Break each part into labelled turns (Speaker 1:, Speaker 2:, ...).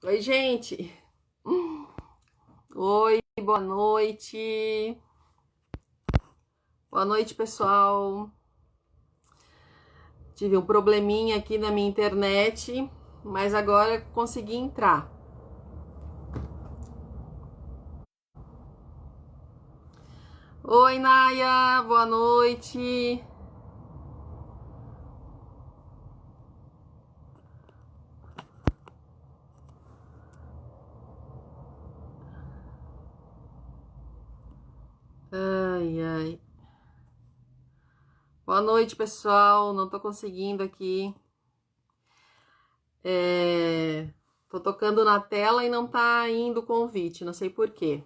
Speaker 1: Oi, gente. Oi, boa noite. Boa noite, pessoal. Tive um probleminha aqui na minha internet, mas agora consegui entrar. Oi, Naya, boa noite. Ai, ai. Boa noite, pessoal. Não tô conseguindo aqui. Tô tocando na tela e não tá indo o convite, não sei por quê.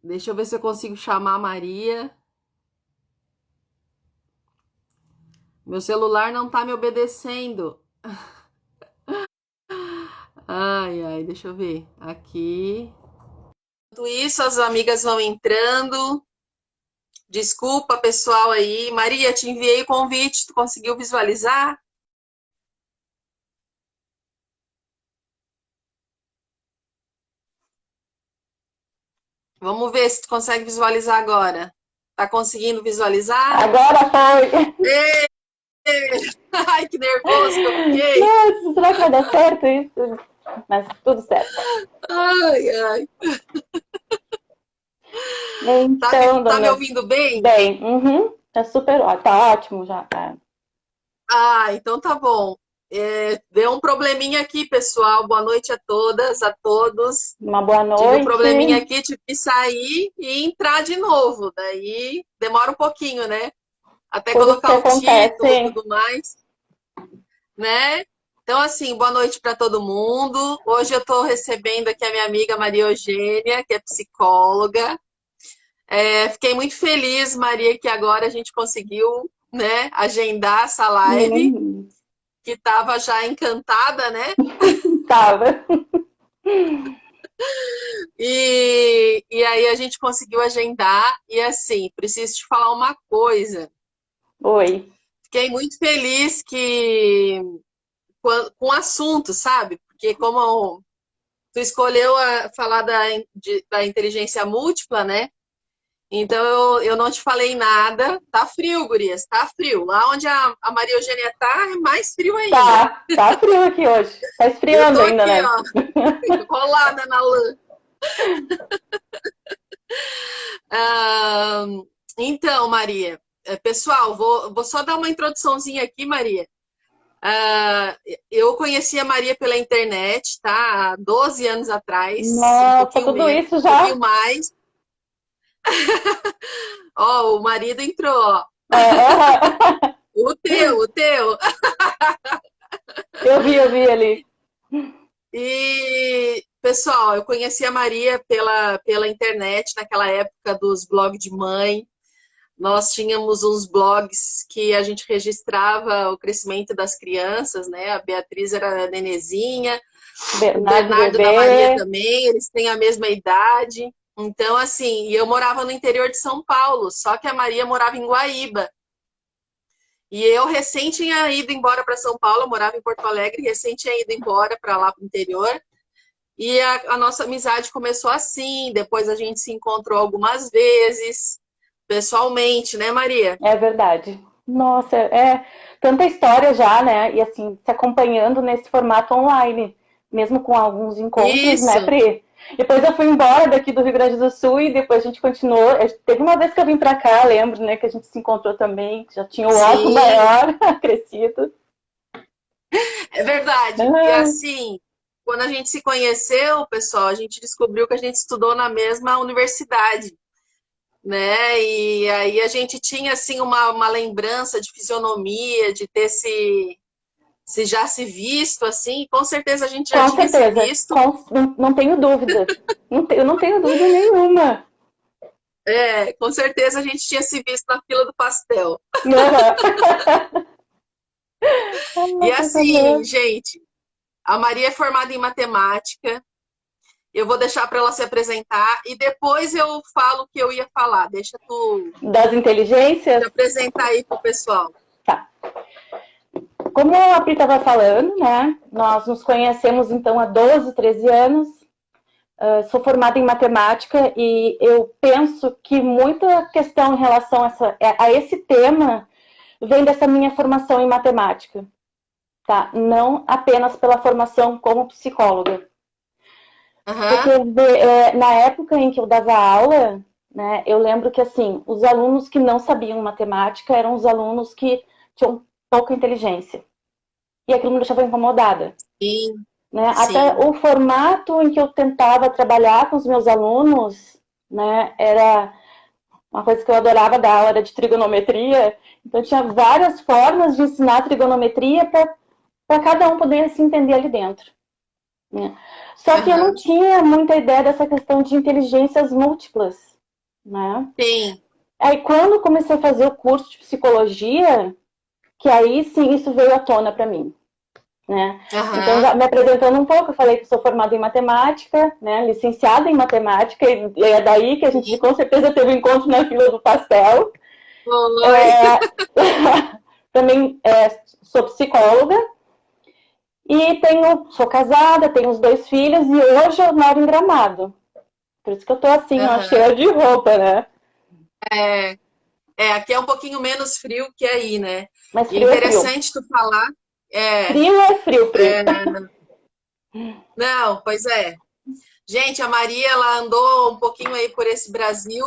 Speaker 1: Deixa eu ver se eu consigo chamar a Maria. Meu celular não tá me obedecendo. Ai, ai, deixa eu ver. Aqui. Enquanto isso, as amigas vão entrando. Desculpa, pessoal aí. Maria, te enviei o convite. Tu conseguiu visualizar? Vamos ver se tu consegue visualizar agora. Tá conseguindo visualizar?
Speaker 2: Agora foi!
Speaker 1: Ê! Ai, que nervoso que eu fiquei.
Speaker 2: Nossa, será que vai dar certo isso? Mas tudo certo.
Speaker 1: Ai, ai.
Speaker 2: Então,
Speaker 1: Tá me
Speaker 2: dona.
Speaker 1: ouvindo bem?
Speaker 2: Bem, tá super ótimo. Tá ótimo já. Tá.
Speaker 1: Ah, então tá bom. Deu um probleminha aqui, pessoal. Boa noite a todas, a todos.
Speaker 2: Uma boa
Speaker 1: Tive um
Speaker 2: noite.
Speaker 1: probleminha aqui, tive que sair e entrar de novo. Daí demora um pouquinho, né? Até
Speaker 2: Coisas que
Speaker 1: colocar o título e
Speaker 2: acontecem.
Speaker 1: tudo mais, né? Então, assim, boa noite para todo mundo. Hoje eu estou recebendo aqui a minha amiga Maria Eugênia, que é psicóloga. Fiquei muito feliz, Maria, que agora a gente conseguiu, né, agendar essa live,
Speaker 2: Hum,
Speaker 1: que estava já encantada, né?
Speaker 2: tava.
Speaker 1: E aí a gente conseguiu agendar. E assim, preciso te falar uma coisa.
Speaker 2: Oi.
Speaker 1: Fiquei muito feliz com o assunto, sabe? Porque como tu escolheu falar da inteligência múltipla, né? Então eu não te falei nada. Tá frio, gurias, tá frio. Lá onde a Maria Eugênia tá, é mais frio ainda.
Speaker 2: Tá frio aqui hoje. Tá
Speaker 1: Eu tô
Speaker 2: esfriando ainda,
Speaker 1: aqui,
Speaker 2: né?
Speaker 1: ó, enrolada na lã. Ah, então, Maria, pessoal, vou só dar uma introduçãozinha aqui, Maria. Ah, eu conheci a Maria pela internet, tá? Há 12 anos atrás, um
Speaker 2: Nossa,
Speaker 1: pouquinho
Speaker 2: tudo
Speaker 1: menos,
Speaker 2: isso
Speaker 1: um pouquinho
Speaker 2: já?
Speaker 1: mais. Ó, o marido entrou, ó.
Speaker 2: É,
Speaker 1: O teu.
Speaker 2: eu vi ali.
Speaker 1: E, pessoal, eu conheci a Maria pela internet, naquela época dos blogs de mãe. Nós tínhamos uns blogs que a gente registrava o crescimento das crianças, né? A Beatriz era a nenezinha, o
Speaker 2: Bernardo
Speaker 1: Bernardo da Maria
Speaker 2: bebê.
Speaker 1: também, eles têm a mesma idade. Então, assim, e eu morava no interior de São Paulo, só que a Maria morava em Guaíba. E eu recém tinha ido embora para São Paulo, eu morava em Porto Alegre, recém tinha ido embora para lá para o interior. E a nossa amizade começou assim, depois a gente se encontrou algumas vezes, pessoalmente, né, Maria?
Speaker 2: É verdade. Nossa, é tanta história já, né? E assim, se acompanhando nesse formato online, mesmo com alguns encontros, né,
Speaker 1: Isso,
Speaker 2: Pri? Depois eu fui embora daqui do Rio Grande do Sul e depois a gente continuou. Teve uma vez que eu vim pra cá, lembro, né, que a gente se encontrou também, que já tinha o Otto
Speaker 1: sim,
Speaker 2: maior, crescido.
Speaker 1: é verdade. E
Speaker 2: Ah,
Speaker 1: assim, quando a gente se conheceu, pessoal, a gente descobriu que a gente estudou na mesma universidade, né? E aí a gente tinha assim uma lembrança de fisionomia, de ter se já se visto assim, com certeza a gente já
Speaker 2: com
Speaker 1: tinha se
Speaker 2: certeza,
Speaker 1: visto.
Speaker 2: não tenho dúvida. Eu não tenho dúvida nenhuma.
Speaker 1: Com certeza a gente tinha se visto na fila do pastel.
Speaker 2: Ah,
Speaker 1: E
Speaker 2: coisa
Speaker 1: assim,
Speaker 2: boa.
Speaker 1: gente, a Maria é formada em matemática. Eu vou deixar para ela se apresentar e depois eu falo o que eu ia falar. Deixa tu
Speaker 2: Das
Speaker 1: te
Speaker 2: inteligências?
Speaker 1: apresentar aí pro pessoal.
Speaker 2: Tá. como a Pri estava falando, né? Nós nos conhecemos então há 12, 13 anos. Sou formada em matemática e eu penso que muita questão em relação a esse tema vem dessa minha formação em matemática, tá? Não apenas pela formação como psicóloga. Porque na época em que eu dava aula, né, eu lembro que assim, os alunos que não sabiam matemática eram os alunos que tinham pouca inteligência. E aquilo me deixava incomodada.
Speaker 1: Sim.
Speaker 2: Né?
Speaker 1: Sim.
Speaker 2: Até o formato em que eu tentava trabalhar com os meus alunos, né, era uma coisa que eu adorava dar aula, era de trigonometria. Então tinha várias formas de ensinar trigonometria para cada um poder se entender ali dentro. Né? Só que eu não tinha muita ideia dessa questão de inteligências múltiplas. Né?
Speaker 1: Sim.
Speaker 2: Aí quando comecei a fazer o curso de psicologia, que aí sim isso veio à tona para mim. Né? Então, já me apresentando um pouco, eu falei que sou formada em matemática, né? Licenciada em matemática, e é daí que a gente com certeza teve um encontro na fila do pastel. Também sou psicóloga e sou casada, tenho os 2 filhos e hoje eu moro em Gramado. Por isso que eu tô assim, ó, cheia de roupa, né?
Speaker 1: Aqui é um pouquinho menos frio que aí, né?
Speaker 2: Mas
Speaker 1: frio interessante tu falar.
Speaker 2: Frio é frio, frio.
Speaker 1: Não, pois é. Gente, a Maria, ela andou um pouquinho aí por esse Brasil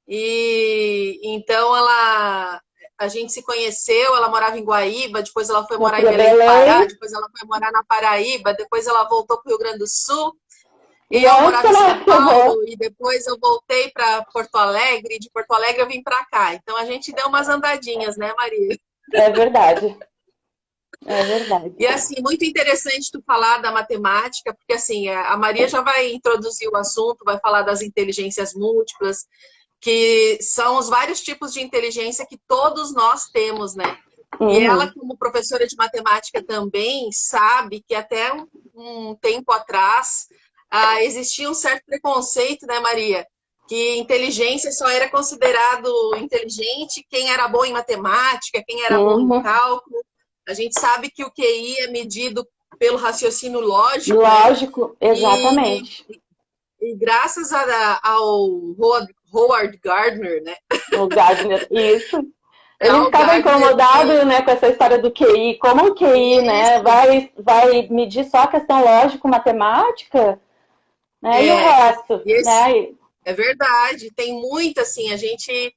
Speaker 1: e então a gente se conheceu, ela morava em Guaíba, depois ela foi morar em Belém do Pará, depois ela foi morar na Paraíba, depois ela voltou para o Rio Grande do Sul e eu morava em São Paulo e depois eu voltei para Porto Alegre e de Porto Alegre eu vim para cá. Então a gente deu umas andadinhas, né, Maria?
Speaker 2: É verdade. É verdade.
Speaker 1: E assim, muito interessante tu falar da matemática, porque assim, a Maria já vai introduzir o assunto, vai falar das inteligências múltiplas, que são os vários tipos de inteligência que todos nós temos, né? E ela, como professora de matemática também, sabe que até um tempo atrás existia um certo preconceito, né, Maria? Que inteligência só era considerado inteligente quem era bom em matemática, quem era bom em cálculo. A gente sabe que o QI é medido pelo raciocínio lógico.
Speaker 2: Lógico, né? Exatamente.
Speaker 1: E graças ao Howard Gardner, né?
Speaker 2: O Gardner, isso. Ele ficava incomodado, né, com essa história do QI. Como o QI, né, vai medir só a questão lógico-matemática, né, e o resto, né?
Speaker 1: É verdade. Tem muito, assim, a gente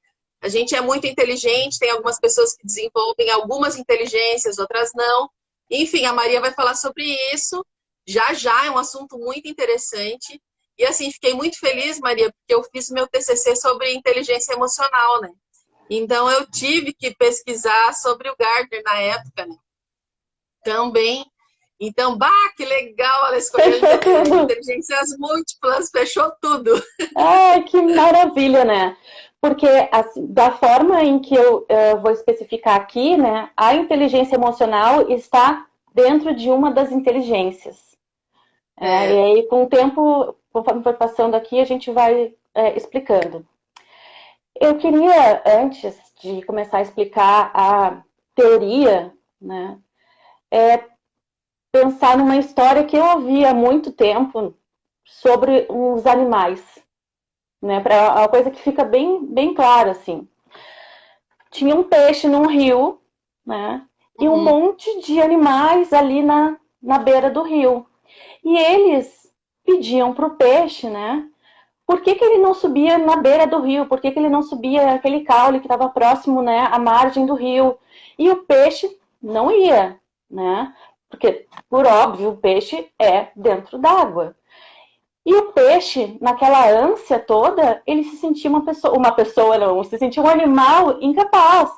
Speaker 1: é muito inteligente, tem algumas pessoas que desenvolvem algumas inteligências, outras não. Enfim, a Maria vai falar sobre isso. Já é um assunto muito interessante. E assim, fiquei muito feliz, Maria, porque eu fiz meu TCC sobre inteligência emocional, né? Então eu tive que pesquisar sobre o Gardner na época, né? Também. Então, que legal, ela escolheu inteligências múltiplas, fechou tudo.
Speaker 2: Ai, que maravilha, né? Porque assim, da forma em que eu vou especificar aqui, né, a inteligência emocional está dentro de uma das inteligências. E aí, com o tempo, conforme for passando aqui, a gente vai explicando. Eu queria, antes de começar a explicar a teoria, né, pensar numa história que eu ouvi há muito tempo sobre os animais. Né, para uma coisa que fica bem clara, assim. Tinha um peixe num rio, né, e um monte de animais ali na beira do rio. E eles pediam para o peixe, né, por que ele não subia na beira do rio? Por que ele não subia aquele caule que estava próximo, né, à margem do rio? E o peixe não ia, né, porque, por óbvio, o peixe é dentro d'água. E o peixe, naquela ânsia toda, ele se sentia se sentia um animal incapaz,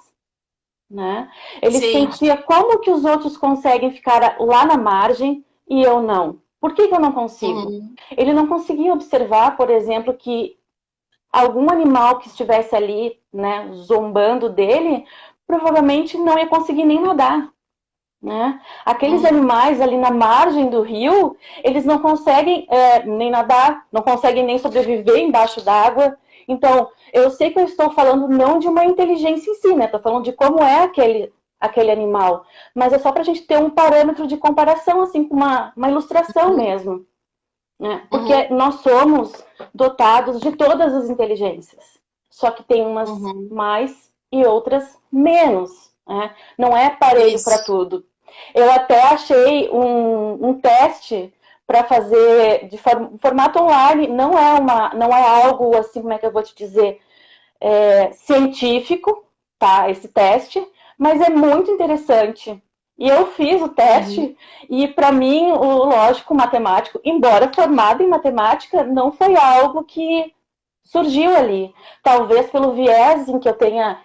Speaker 2: né? Ele sentia como que os outros conseguem ficar lá na margem e eu não. Por que eu não consigo? Ele não conseguia observar, por exemplo, que algum animal que estivesse ali, né, zombando dele, provavelmente não ia conseguir nem nadar. Né? Aqueles animais ali na margem do rio, eles não conseguem nem nadar, não conseguem nem sobreviver embaixo d'água. Então, eu sei que eu estou falando não de uma inteligência em si, né? Estou falando de como é aquele animal, mas é só para a gente ter um parâmetro de comparação, assim, com uma ilustração mesmo, né? Porque nós somos dotados de todas as inteligências, só que tem umas mais e outras menos, né? Não é parelho para tudo. Eu até achei um teste para fazer de formato online, não é algo assim, como é que eu vou te dizer, científico, tá? Esse teste, mas é muito interessante. E eu fiz o teste e para mim o lógico matemático, embora formado em matemática, não foi algo que surgiu ali. Talvez pelo viés em que eu tenha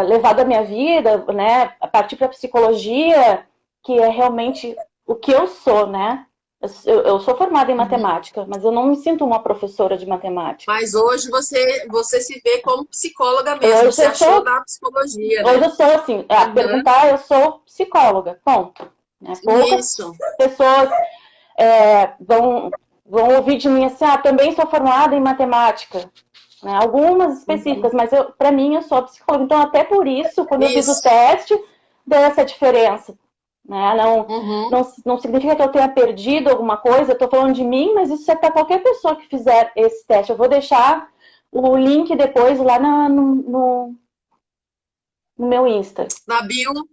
Speaker 2: levado a minha vida, né, a partir para a psicologia, que é realmente o que eu sou, né? Eu sou formada em matemática, mas eu não me sinto uma professora de matemática.
Speaker 1: Mas hoje você se vê como psicóloga mesmo, você achou da psicologia, né?
Speaker 2: Hoje eu sou assim, a perguntar, eu sou psicóloga, ponto. Né? Poucas pessoas vão ouvir de mim assim, também sou formada em matemática. Né? Algumas específicas, mas para mim eu sou psicóloga. Então, até por isso, quando eu fiz o teste, deu essa diferença. Né? Não significa que eu tenha perdido alguma coisa, eu estou falando de mim, mas isso é para qualquer pessoa que fizer esse teste. Eu vou deixar o link depois lá no meu Insta.
Speaker 1: Na bio do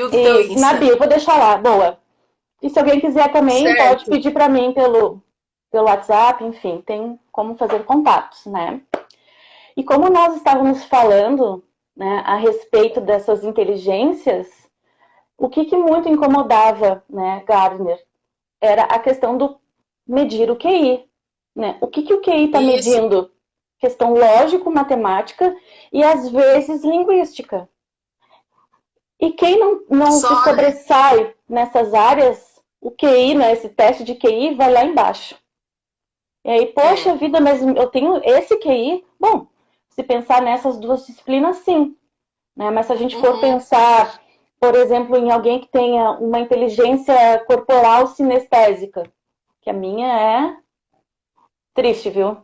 Speaker 1: teu Insta.
Speaker 2: Na bio, vou deixar lá, boa. E se alguém quiser também, pode pedir para mim pelo WhatsApp, enfim, tem como fazer contatos, né? E como nós estávamos falando, né, a respeito dessas inteligências, o que muito incomodava, né, Gardner, era a questão do medir o QI. Né? O que o QI está medindo? Questão lógico-matemática e, às vezes, linguística. E quem não se sobressai nessas áreas, o QI, né, esse teste de QI, vai lá embaixo. E aí, poxa vida, mas eu tenho esse QI? Bom, se pensar nessas duas disciplinas, sim. Né? Mas se a gente for pensar, por exemplo, em alguém que tenha uma inteligência corporal sinestésica, que a minha é triste, viu?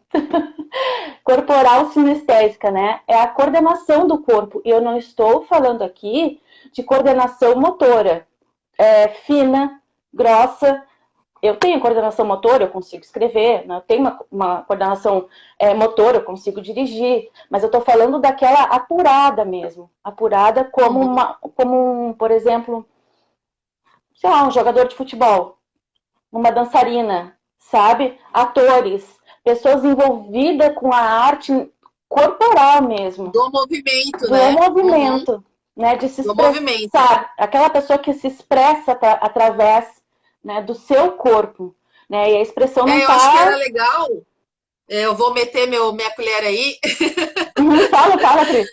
Speaker 2: Corporal sinestésica, né? É a coordenação do corpo. E eu não estou falando aqui de coordenação motora. Fina, grossa. Eu tenho coordenação motora, eu consigo escrever, né? Eu tenho uma coordenação motora, eu consigo dirigir, mas eu estou falando daquela apurada mesmo, apurada como por exemplo, sei lá, um jogador de futebol, uma dançarina, sabe? Atores, pessoas envolvidas com a arte corporal mesmo.
Speaker 1: Do movimento, né?
Speaker 2: Do movimento, né? De se expressar. Aquela pessoa que se expressa através, né, do seu corpo, né? E a expressão não
Speaker 1: eu acho que era legal. Eu vou meter minha colher aí.
Speaker 2: Fala, Cris.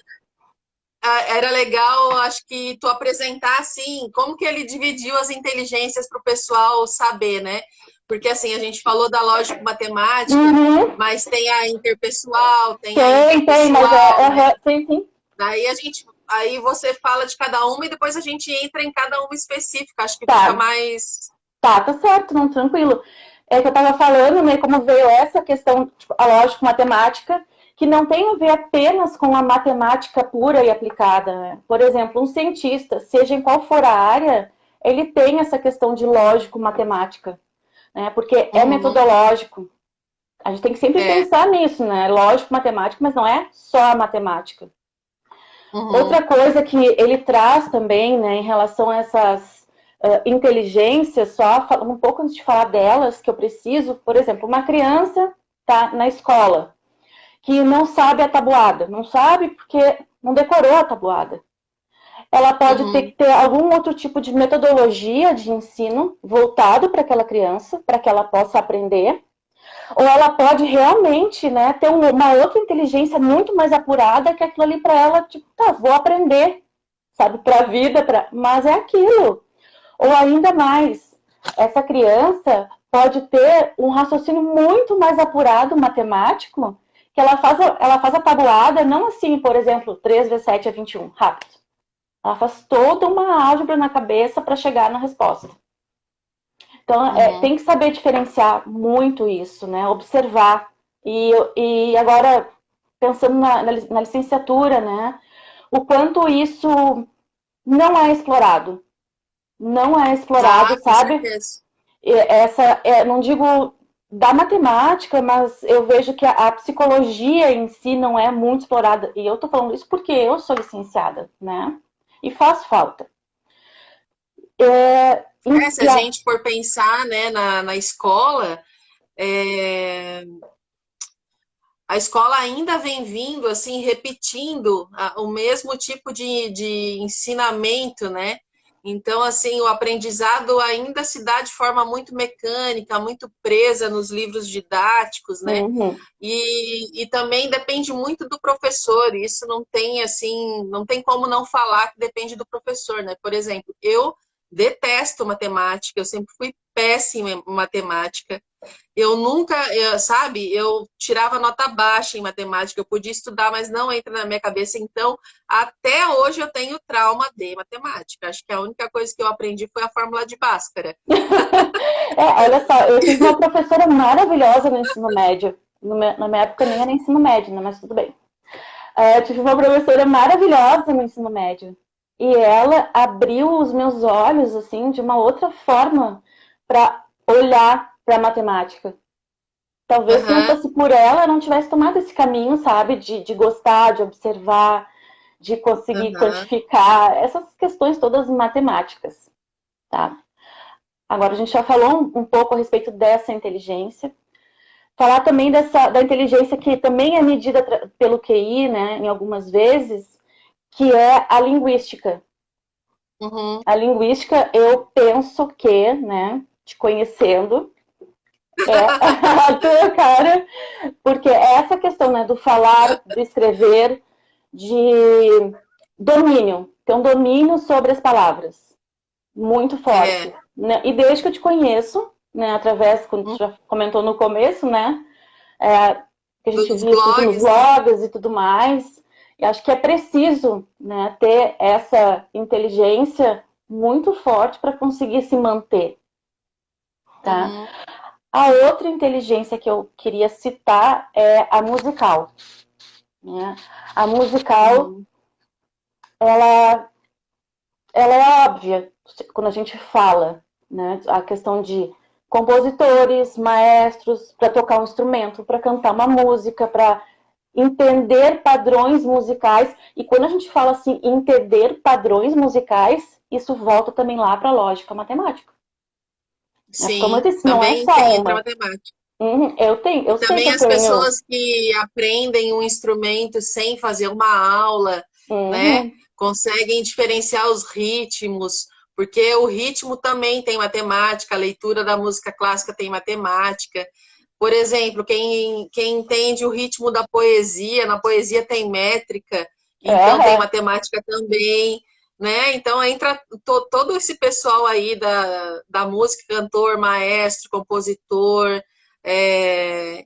Speaker 1: Era legal, acho que tu apresentar assim, como que ele dividiu as inteligências para o pessoal saber, né? Porque assim, a gente falou da lógico-matemática, mas tem a interpessoal, tem a interpessoal, né?
Speaker 2: Sim.
Speaker 1: Daí aí você fala de cada uma e depois a gente entra em cada uma específica. Acho que fica mais...
Speaker 2: Tá certo, não, tranquilo. É que eu estava falando, né, como veio essa questão, tipo, a lógico-matemática, que não tem a ver apenas com a matemática pura e aplicada. Né? Por exemplo, um cientista, seja em qual for a área, ele tem essa questão de lógico-matemática, né? Porque é metodológico. A gente tem que sempre pensar nisso, né? Lógico-matemática, mas não é só a matemática. Outra coisa que ele traz também, né, em relação a essas inteligências, só um pouco antes de falar delas, que eu preciso, por exemplo, uma criança tá na escola, que não sabe a tabuada, não sabe porque não decorou a tabuada. Ela pode ter que ter algum outro tipo de metodologia de ensino voltado para aquela criança, para que ela possa aprender. Ou ela pode realmente, né, ter uma outra inteligência muito mais apurada, que aquilo ali para ela, tipo, tá, vou aprender, sabe, para a vida, mas é aquilo. Ou ainda mais, essa criança pode ter um raciocínio muito mais apurado, matemático, que ela faz a tabuada, não assim, por exemplo, 3 vezes 7 é 21, rápido. Ela faz toda uma álgebra na cabeça para chegar na resposta. Então, tem que saber diferenciar muito isso, né? Observar. E agora, pensando na licenciatura, né? O quanto isso não é explorado. Não é explorado,
Speaker 1: Ah, com
Speaker 2: sabe?
Speaker 1: certeza.
Speaker 2: Não digo da matemática, mas eu vejo que a psicologia em si não é muito explorada. E eu tô falando isso porque eu sou licenciada, né? E faz falta. É,
Speaker 1: Se a gente for pensar, né, na escola, é, a escola ainda vem vindo, assim, repetindo o mesmo tipo de ensinamento, né? Então, assim, o aprendizado ainda se dá de forma muito mecânica, muito presa nos livros didáticos, né?
Speaker 2: uhum,
Speaker 1: E também depende muito do professor. Isso não tem, assim, não tem como não falar que depende do professor, né? Por exemplo, eu detesto matemática, eu sempre fui péssima em matemática. Eu nunca, sabe, eu tirava nota baixa em matemática, eu podia estudar, mas não entra na minha cabeça. Então, até hoje eu tenho trauma de matemática. Acho que a única coisa que eu aprendi foi a fórmula de Bhaskara.
Speaker 2: olha só, eu tive uma professora maravilhosa no ensino médio. Na minha época nem era ensino médio, né? Mas tudo bem. Eu tive uma professora maravilhosa no ensino médio. E ela abriu os meus olhos, assim, de uma outra forma para olhar para a matemática. Talvez se não
Speaker 1: Aham,
Speaker 2: fosse por ela, eu não tivesse tomado esse caminho, sabe? De gostar, de observar, de conseguir
Speaker 1: aham,
Speaker 2: quantificar essas questões todas matemáticas, tá? Agora a gente já falou um pouco a respeito dessa inteligência. Falar também da inteligência que também é medida pelo QI, né, em algumas vezes, que é a linguística.
Speaker 1: uhum,
Speaker 2: A linguística, eu penso que, né, te conhecendo, é a tua cara, porque é essa questão, né, do falar, do escrever, de domínio, ter um domínio sobre as palavras, muito forte.
Speaker 1: é,
Speaker 2: Né? E desde que eu te conheço, né, através, quando tu já comentou no começo, né, que a gente
Speaker 1: dos
Speaker 2: via assim nos
Speaker 1: blogs, né?
Speaker 2: blogs e tudo mais, e acho que é preciso, né, ter essa inteligência muito forte para conseguir se manter, tá?
Speaker 1: Uhum,
Speaker 2: A outra inteligência que eu queria citar é a musical. Né? A musical,
Speaker 1: uhum,
Speaker 2: ela, ela é óbvia quando a gente fala, né? A questão de compositores, maestros, para tocar um instrumento, para cantar uma música, para entender padrões musicais. E quando a gente fala assim, entender padrões musicais, isso volta também lá para a lógica matemática. Né? Como eu
Speaker 1: sim,
Speaker 2: disse, não é
Speaker 1: também
Speaker 2: só
Speaker 1: entra
Speaker 2: uma.
Speaker 1: matemática.
Speaker 2: Eu
Speaker 1: E
Speaker 2: sei que
Speaker 1: também
Speaker 2: eu
Speaker 1: as
Speaker 2: tenho.
Speaker 1: pessoas que aprendem um instrumento sem fazer uma aula, né,
Speaker 2: Uhum,
Speaker 1: conseguem diferenciar os ritmos, porque o ritmo também tem matemática, a leitura da música clássica tem matemática. Por exemplo, quem entende o ritmo da poesia, na poesia tem métrica, então tem
Speaker 2: uhum.
Speaker 1: matemática também, né? Então entra todo esse pessoal aí da música, cantor, maestro, compositor,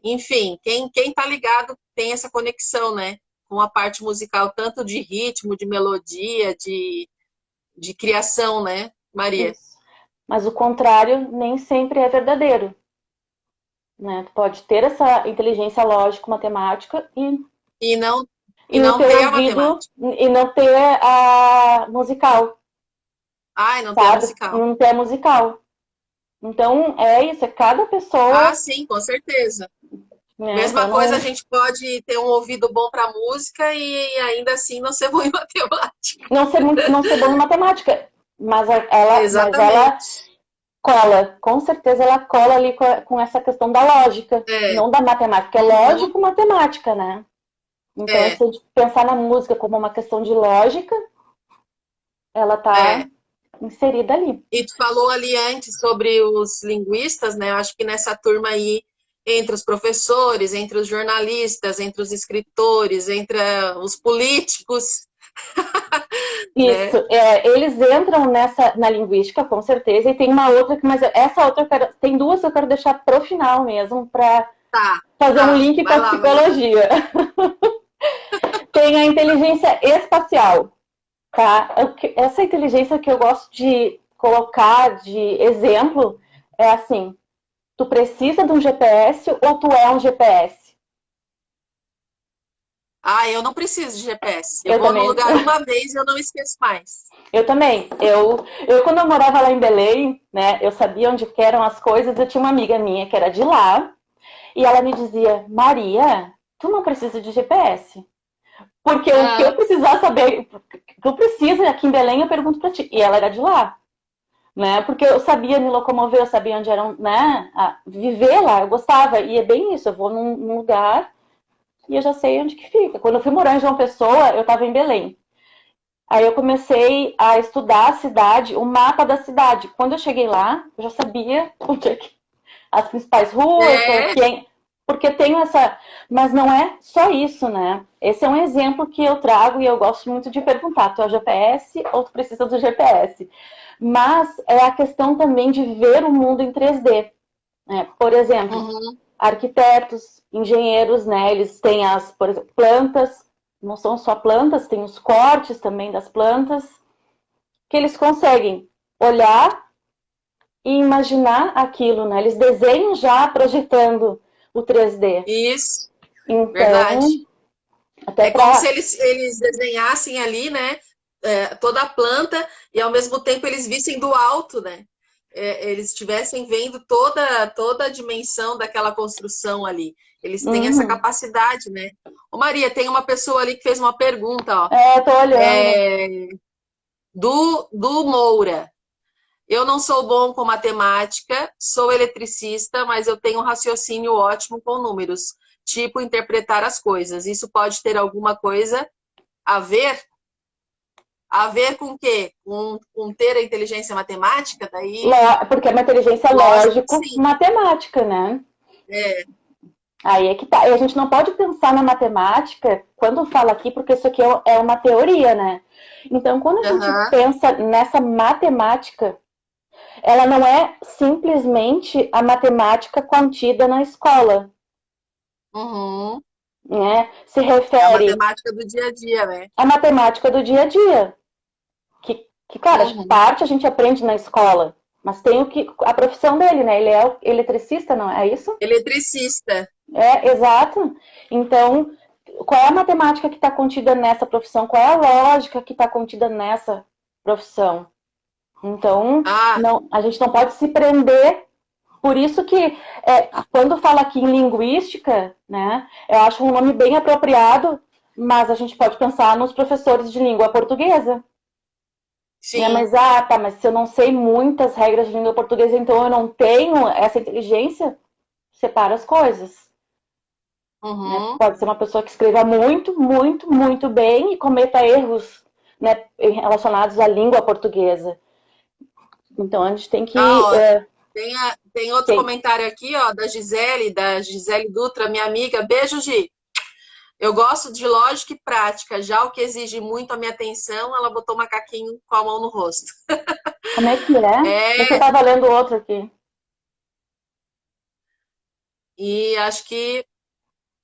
Speaker 1: enfim, quem tá ligado tem essa conexão, né? Com a parte musical, tanto de ritmo, de melodia, de criação, né, Maria?
Speaker 2: Isso. Mas o contrário nem sempre é verdadeiro. Né? Tu pode ter essa inteligência lógica, matemática
Speaker 1: E não,
Speaker 2: e
Speaker 1: e
Speaker 2: não
Speaker 1: não
Speaker 2: ter
Speaker 1: ter a
Speaker 2: ouvido
Speaker 1: matemática.
Speaker 2: e não ter a musical,
Speaker 1: Ai, não ter a
Speaker 2: sabe?
Speaker 1: musical.
Speaker 2: Não ter a musical. Então é isso, é cada
Speaker 1: Ah,
Speaker 2: pessoa,
Speaker 1: sim, com certeza.
Speaker 2: né? Então
Speaker 1: Mesma coisa, a
Speaker 2: não,
Speaker 1: gente pode ter um ouvido bom para música e ainda assim não ser bom em matemática.
Speaker 2: não ser bom em matemática, mas ela
Speaker 1: Exatamente.
Speaker 2: cola, com certeza ela cola ali com essa questão da lógica,
Speaker 1: É.
Speaker 2: não da matemática, é
Speaker 1: Uhum.
Speaker 2: lógico matemática, né? Então,
Speaker 1: É,
Speaker 2: se a gente pensar na música como uma questão de lógica, ela está
Speaker 1: é.
Speaker 2: inserida ali.
Speaker 1: E tu falou ali antes sobre os linguistas, né? Eu acho que nessa turma aí, entre os professores, entre os jornalistas, entre os escritores, entre os políticos,
Speaker 2: Isso,
Speaker 1: né?
Speaker 2: eles entram na linguística, com certeza, e tem uma outra, mas essa outra tem duas que eu quero deixar pro final mesmo, para
Speaker 1: Tá,
Speaker 2: fazer um
Speaker 1: tá.
Speaker 2: link com
Speaker 1: Vai
Speaker 2: a
Speaker 1: lá, vai lá.
Speaker 2: psicologia. Tem a inteligência espacial, tá? Essa inteligência que eu gosto de colocar de exemplo é assim: tu precisa de um GPS ou tu é um GPS?
Speaker 1: Ah, eu não preciso de GPS. Eu
Speaker 2: Eu
Speaker 1: vou no
Speaker 2: também.
Speaker 1: lugar uma vez e eu não esqueço mais.
Speaker 2: Eu também. Eu quando eu morava lá em Belém, né, eu sabia onde que eram as coisas. Eu tinha uma amiga minha que era de lá e ela me dizia: Maria, tu não precisa de GPS. Porque o que eu
Speaker 1: Ah,
Speaker 2: precisar saber, o que eu preciso aqui em Belém, eu pergunto pra ti. E ela era de lá, né? Porque eu sabia me locomover, eu sabia onde eram, né? Viver lá, eu gostava. E é bem isso, eu vou num lugar e eu já sei onde que fica. Quando eu fui morar em João Pessoa, eu estava em Belém. Aí eu comecei a estudar a cidade, o mapa da cidade. Quando eu cheguei lá, eu já sabia onde é que as principais ruas,
Speaker 1: é.
Speaker 2: quem, porque tenho essa. Mas não é só isso, né? Esse é um exemplo que eu trago e eu gosto muito de perguntar: tu é o GPS ou tu precisa do GPS? Mas é a questão também de ver o mundo em 3D. Né? Por exemplo,
Speaker 1: Uhum.
Speaker 2: arquitetos, engenheiros, né? Eles têm as, por exemplo, plantas, não são só plantas, tem os cortes também das plantas, que eles conseguem olhar e imaginar aquilo, né? Eles desenham já projetando o 3D.
Speaker 1: Isso,
Speaker 2: Então,
Speaker 1: verdade.
Speaker 2: até
Speaker 1: É como se
Speaker 2: para.
Speaker 1: eles desenhassem ali, né? Toda a planta e ao mesmo tempo eles vissem do alto, né? Eles estivessem vendo toda a dimensão daquela construção ali. Eles têm essa
Speaker 2: Uhum.
Speaker 1: capacidade, né? Ô Maria, tem uma pessoa ali que fez uma pergunta, ó,
Speaker 2: É, tô olhando.
Speaker 1: é, do Moura. Eu não sou bom com matemática, sou eletricista, mas eu tenho um raciocínio ótimo com números, tipo interpretar as coisas. Isso pode ter alguma coisa a ver? A ver com o quê? Com ter a inteligência matemática? Daí,
Speaker 2: Porque é uma inteligência
Speaker 1: lógico que sim.
Speaker 2: lógico-matemática, né?
Speaker 1: É,
Speaker 2: Aí é que tá. E a gente não pode pensar na matemática quando fala aqui, porque isso aqui é uma teoria, né? Então, quando a gente
Speaker 1: aham,
Speaker 2: pensa nessa matemática, ela não é simplesmente a matemática contida na escola,
Speaker 1: uhum.
Speaker 2: né? Se
Speaker 1: É a
Speaker 2: refere
Speaker 1: matemática do dia a dia, né?
Speaker 2: à matemática do dia a dia, que claro,
Speaker 1: Uhum.
Speaker 2: parte a gente aprende na escola, mas tem a profissão dele, né? Ele é o eletricista, não é isso?
Speaker 1: Eletricista.
Speaker 2: É, exato. Então, qual é a matemática que está contida nessa profissão? Qual é a lógica que está contida nessa profissão? Então,
Speaker 1: Ah,
Speaker 2: não, a gente não pode se prender. Por isso que, quando fala aqui em linguística, né, eu acho um nome bem apropriado, mas a gente pode pensar nos professores de língua portuguesa. Né?
Speaker 1: sim.
Speaker 2: Mas se eu não sei muitas regras de língua portuguesa, então eu não tenho essa inteligência, separa as coisas. Né?
Speaker 1: Uhum.
Speaker 2: Pode ser uma pessoa que escreva muito, muito, muito bem e cometa erros, né, relacionados à língua portuguesa. Então a gente tem
Speaker 1: Ah,
Speaker 2: que.
Speaker 1: ó, tem outro
Speaker 2: Tem.
Speaker 1: comentário aqui, ó, da Gisele Dutra, minha amiga. Beijo, Gi. Eu gosto de lógica e prática, já o que exige muito a minha atenção, ela botou o macaquinho com a mão no rosto.
Speaker 2: Como é que é? Você
Speaker 1: É,
Speaker 2: estava lendo outro aqui.
Speaker 1: e acho que,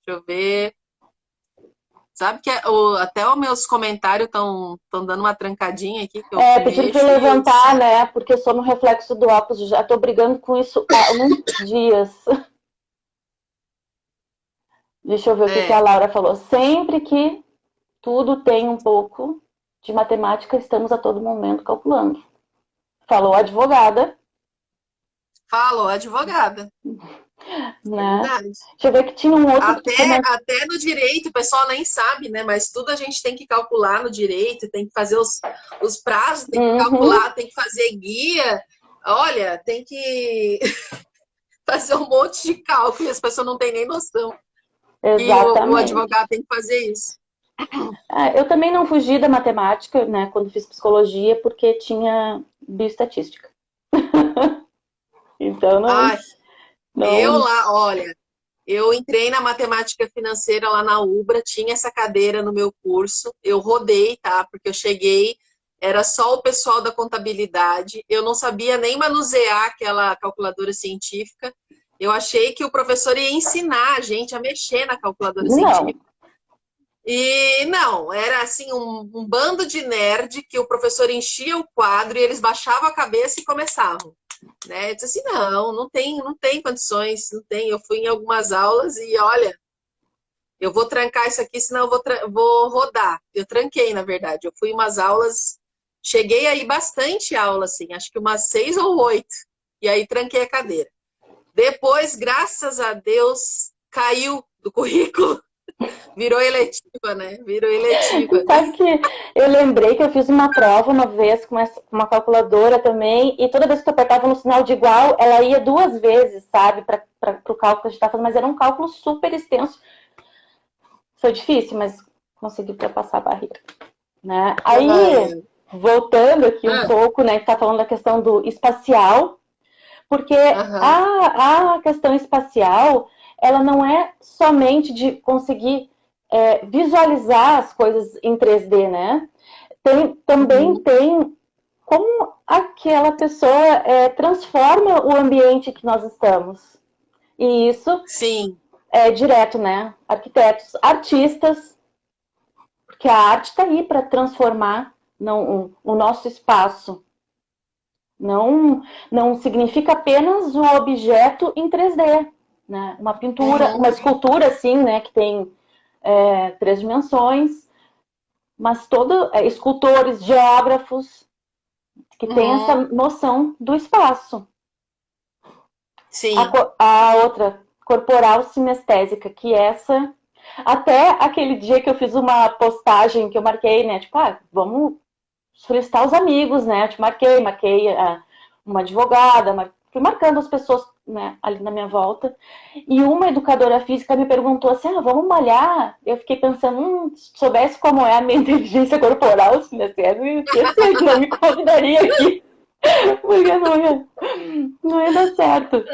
Speaker 1: deixa eu ver, sabe que até os meus comentários estão dando uma trancadinha aqui, que eu
Speaker 2: Pediram para eu
Speaker 1: mexo e eu...
Speaker 2: levantar, né? Porque eu sou no reflexo do óculos. Já estou brigando com isso há uns dias. Deixa eu ver o que a
Speaker 1: É,
Speaker 2: Laura falou. Sempre que tudo tem um pouco de matemática, estamos a todo momento calculando. Falou a advogada,
Speaker 1: falou, advogada, é
Speaker 2: né?
Speaker 1: verdade.
Speaker 2: Deixa eu ver que tinha um outro que
Speaker 1: Até,
Speaker 2: comentou.
Speaker 1: até no direito, o pessoal nem sabe, né? Mas tudo a gente tem que calcular no direito, tem que fazer os prazos, tem que
Speaker 2: Uhum,
Speaker 1: calcular, tem que fazer guia. Olha, tem que fazer um monte de cálculo, e as pessoas não têm nem noção que o
Speaker 2: exatamente.
Speaker 1: advogado tem que fazer isso.
Speaker 2: Eu também não fugi da matemática, né, quando fiz psicologia, porque tinha bioestatística. Então
Speaker 1: Ai, eu
Speaker 2: não.
Speaker 1: lá, olha, eu entrei na matemática financeira lá na Ubra, tinha essa cadeira no meu curso, eu rodei, tá? Porque eu cheguei, era só o pessoal da contabilidade, eu não sabia nem manusear aquela calculadora científica. Eu achei que o professor ia ensinar a gente a mexer na calculadora
Speaker 2: Não,
Speaker 1: científica. E não, era assim um bando de nerd que o professor enchia o quadro e eles baixavam a cabeça e começavam. Né? Eu disse assim, não tem condições, não tem. Eu fui em algumas aulas e olha, eu vou trancar isso aqui, senão eu vou rodar. Eu tranquei, na verdade. Eu fui em umas aulas, cheguei aí bastante aula, assim, acho que umas 6 ou 8. E aí tranquei a cadeira. Depois, graças a Deus, caiu do currículo. Virou eletiva, né? Virou eletiva.
Speaker 2: Sabe que eu lembrei que eu fiz uma prova uma vez com uma calculadora também, e toda vez que eu apertava no sinal de igual, ela ia 2 vezes, sabe, para o cálculo que a gente estava fazendo, mas era um cálculo super extenso. Foi difícil, mas consegui ultrapassar a barreira. Né? Aí, voltando aqui um pouco, né, que está falando da questão do espacial, porque a questão espacial, ela não é somente de conseguir visualizar as coisas em 3D, né? Também tem como aquela pessoa transforma o ambiente que nós estamos. E isso
Speaker 1: Sim.
Speaker 2: é direto, né? Arquitetos, artistas, porque a arte está aí para transformar o nosso espaço. Não significa apenas um objeto em 3D, né? Uma pintura, uma escultura, assim, né? Que tem 3 dimensões, mas escultores, geógrafos, que têm essa noção do espaço.
Speaker 1: Sim.
Speaker 2: A outra, corporal sinestésica, que essa... Até aquele dia que eu fiz uma postagem que eu marquei, né? Tipo, vamos solicitar os amigos, né? Eu te marquei uma advogada, fui marcando as pessoas, né, ali na minha volta. E uma educadora física me perguntou assim, vamos malhar? Eu fiquei pensando, se soubesse como é a minha inteligência corporal, eu não me convidaria aqui. Porque não ia dar certo.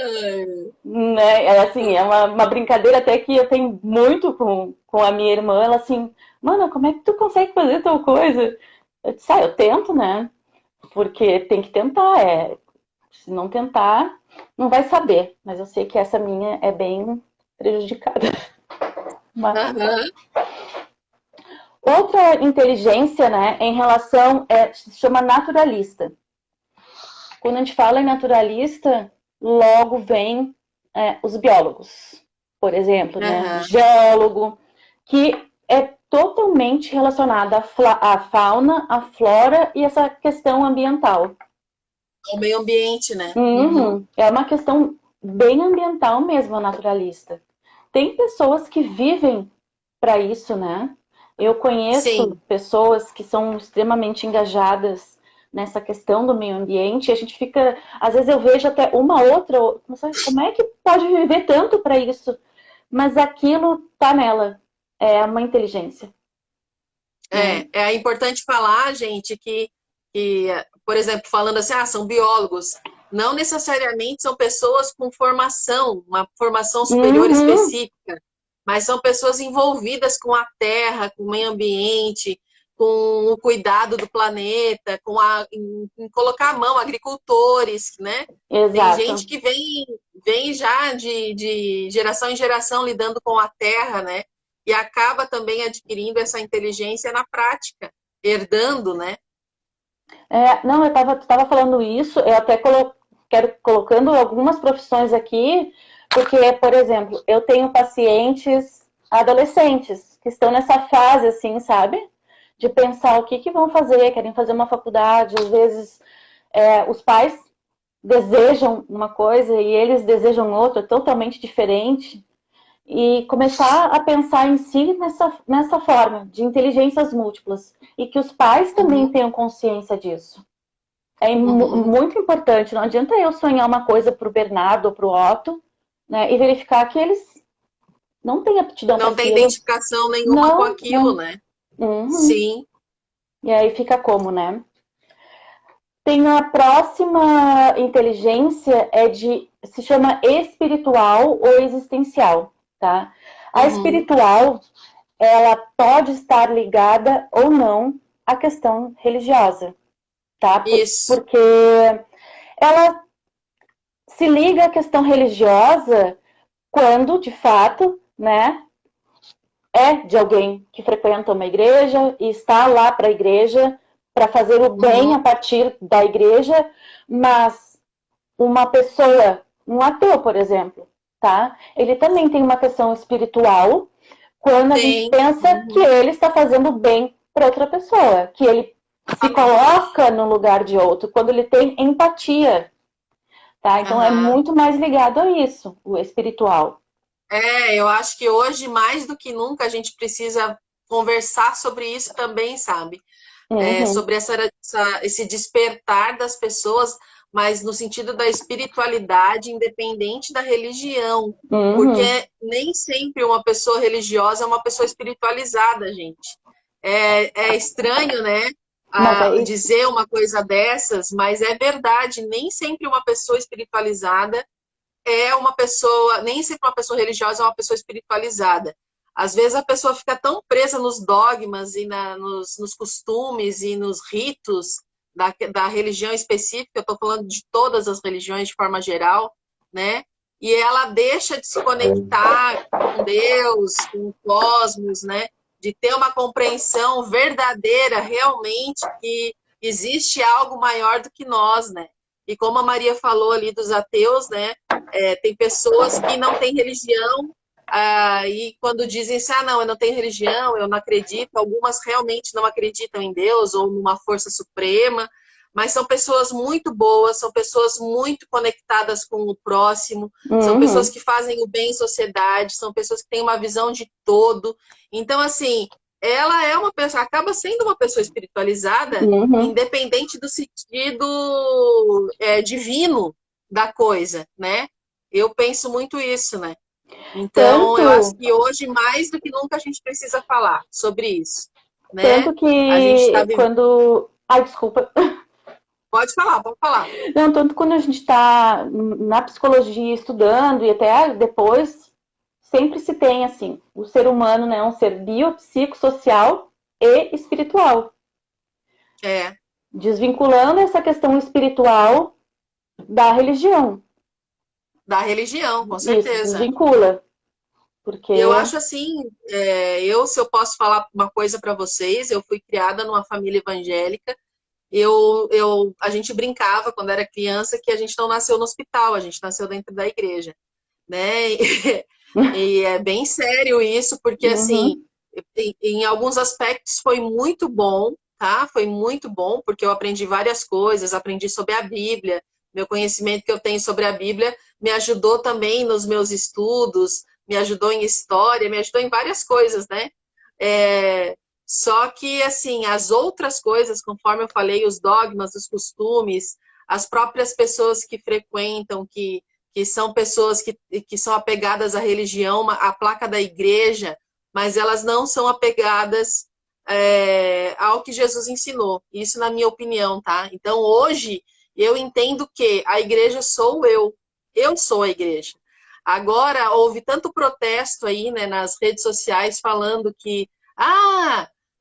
Speaker 2: Né? Assim, é uma brincadeira até que eu tenho muito com a minha irmã. Ela assim, mano, como é que tu consegue fazer tal coisa? Eu disse, eu tento, né? Porque tem que tentar. Se não tentar, não vai saber. Mas eu sei que essa minha é bem prejudicada. Mas... Outra inteligência, né, em relação, se chama naturalista. Quando a gente fala em naturalista, logo vem os biólogos, por exemplo, né? Geólogo, que é totalmente relacionado à fauna, à flora e essa questão ambiental.
Speaker 1: O meio ambiente, né?
Speaker 2: É uma questão bem ambiental mesmo, a naturalista. Tem pessoas que vivem para isso, né? Eu conheço pessoas que são extremamente engajadas nessa questão do meio ambiente, e a gente fica, às vezes eu vejo até uma outra, como é que pode viver tanto para isso? Mas aquilo tá nela, é uma inteligência.
Speaker 1: É importante falar, gente, que, por exemplo, falando assim, são biólogos, não necessariamente são pessoas com formação, uma formação superior específica, mas são pessoas envolvidas com a terra, com o meio ambiente, com o cuidado do planeta, em colocar a mão, agricultores, né?
Speaker 2: Exato.
Speaker 1: Tem gente que vem já de geração em geração lidando com a terra, né? E acaba também adquirindo essa inteligência na prática, herdando, né?
Speaker 2: Não, eu estava falando isso, eu até quero colocando algumas profissões aqui, porque, por exemplo, eu tenho pacientes adolescentes que estão nessa fase, assim, sabe? De pensar o que vão fazer, querem fazer uma faculdade, às vezes os pais desejam uma coisa e eles desejam outra, totalmente diferente, e começar a pensar em si nessa forma, de inteligências múltiplas, e que os pais também tenham consciência disso. É muito importante, não adianta eu sonhar uma coisa para o Bernardo ou para o Otto, né, e verificar que eles não têm aptidão para aquilo.
Speaker 1: Não tem identificação nenhuma com aquilo, né? Sim.
Speaker 2: E aí fica como, né? Tem a próxima inteligência, se chama espiritual ou existencial, tá? A espiritual, ela pode estar ligada ou não à questão religiosa, tá?
Speaker 1: Isso.
Speaker 2: Porque ela se liga à questão religiosa quando, de fato, né, é de alguém que frequenta uma igreja e está lá para a igreja para fazer o bem a partir da igreja, mas uma pessoa, um ateu, por exemplo, tá? Ele também tem uma questão espiritual quando a gente
Speaker 1: Tem.
Speaker 2: pensa que ele está fazendo bem para outra pessoa, que ele se coloca no lugar de outro, quando ele tem empatia, tá? Então é
Speaker 1: Aham.
Speaker 2: muito mais ligado a isso, o espiritual.
Speaker 1: Eu acho que hoje, mais do que nunca, a gente precisa conversar sobre isso também, sabe?
Speaker 2: Uhum,
Speaker 1: Sobre esse despertar das pessoas, mas no sentido da espiritualidade, independente da religião.
Speaker 2: uhum.
Speaker 1: Porque nem sempre uma pessoa religiosa é uma pessoa espiritualizada, gente. É estranho, né?
Speaker 2: Mas é isso.
Speaker 1: Dizer uma coisa dessas, mas é verdade. Nem sempre uma pessoa espiritualizada é uma pessoa, nem sempre uma pessoa religiosa é uma pessoa espiritualizada. Às vezes a pessoa fica tão presa nos dogmas e nos costumes e nos ritos da religião específica, eu estou falando de todas as religiões de forma geral, né? E ela deixa de se conectar com Deus, com o cosmos, né? De ter uma compreensão verdadeira, realmente, que existe algo maior do que nós, né? E como a Maria falou ali dos ateus, né? Tem pessoas que não têm religião, e quando dizem assim, não, eu não tenho religião, eu não acredito, algumas realmente não acreditam em Deus ou numa força suprema, mas são pessoas muito boas, são pessoas muito conectadas com o próximo, são pessoas
Speaker 2: Uhum,
Speaker 1: que fazem o bem em sociedade, são pessoas que têm uma visão de todo. Então, assim, ela é uma pessoa, acaba sendo uma pessoa espiritualizada,
Speaker 2: uhum.
Speaker 1: independente do sentido divino da coisa, né? Eu penso muito isso, né? Então,
Speaker 2: Tanto,
Speaker 1: eu acho que hoje, mais do que nunca, a gente precisa falar sobre isso, né?
Speaker 2: tanto
Speaker 1: A gente está
Speaker 2: que
Speaker 1: vivendo.
Speaker 2: quando. Ai, desculpa.
Speaker 1: Pode falar, pode falar.
Speaker 2: Não, tanto quando a gente está na psicologia estudando e até depois, sempre se tem assim, o ser humano né, é um ser biopsicossocial e espiritual.
Speaker 1: É,
Speaker 2: Desvinculando essa questão espiritual da religião.
Speaker 1: da religião, com
Speaker 2: Isso,
Speaker 1: certeza.
Speaker 2: desvincula. Porque.
Speaker 1: Eu acho assim, se eu posso falar uma coisa para vocês, eu fui criada numa família evangélica. A gente brincava quando era criança que a gente não nasceu no hospital, a gente nasceu dentro da igreja, né? E é bem sério isso, porque assim,
Speaker 2: Uhum,
Speaker 1: em alguns aspectos foi muito bom, tá? Foi muito bom, porque eu aprendi várias coisas, aprendi sobre a Bíblia, meu conhecimento que eu tenho sobre a Bíblia me ajudou também nos meus estudos, me ajudou em história, me ajudou em várias coisas, né? É, só que, assim, as outras coisas, conforme eu falei, os dogmas, os costumes, as próprias pessoas que frequentam, que são pessoas que são apegadas à religião, à placa da igreja, mas elas não são apegadas ao que Jesus ensinou. Isso na minha opinião, tá? Então, hoje, eu entendo que a igreja sou eu. Eu sou a igreja. Agora, houve tanto protesto aí, né, nas redes sociais falando que,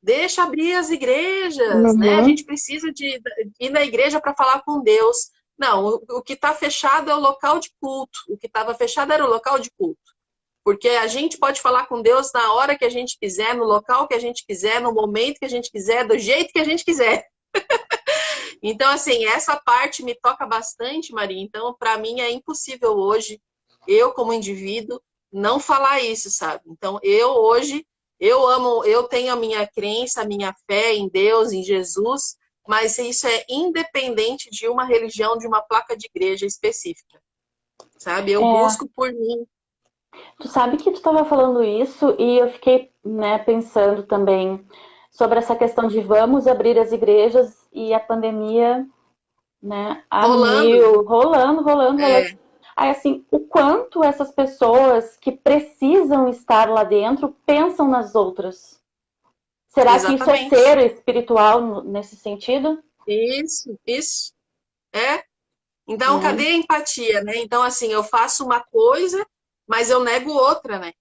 Speaker 1: deixa abrir as igrejas, né? A
Speaker 2: uhum.
Speaker 1: gente precisa de ir na igreja para falar com Deus. Não, o que está fechado é o local de culto. O que estava fechado era o local de culto. Porque a gente pode falar com Deus na hora que a gente quiser, no local que a gente quiser, no momento que a gente quiser, do jeito que a gente quiser. Então, assim, essa parte me toca bastante, Maria. Então, para mim é impossível hoje, eu como indivíduo, não falar isso, sabe? Então, eu hoje, eu amo, eu tenho a minha crença, a minha fé em Deus, em Jesus, mas isso é independente de uma religião, de uma placa de igreja específica, sabe? Eu
Speaker 2: É,
Speaker 1: busco por mim.
Speaker 2: tu sabe que tu estava falando isso e eu fiquei né, pensando também sobre essa questão de vamos abrir as igrejas e a pandemia, né, a
Speaker 1: Rolando,
Speaker 2: mil, rolando, rolando, rolando.
Speaker 1: é,
Speaker 2: Aí, assim, o quanto essas pessoas que precisam estar lá dentro pensam nas outras? Será que isso é
Speaker 1: exatamente.
Speaker 2: ser espiritual nesse sentido?
Speaker 1: Isso. É. Então,
Speaker 2: Né?
Speaker 1: cadê a empatia, né? Então, assim, eu faço uma coisa, mas eu nego outra, né?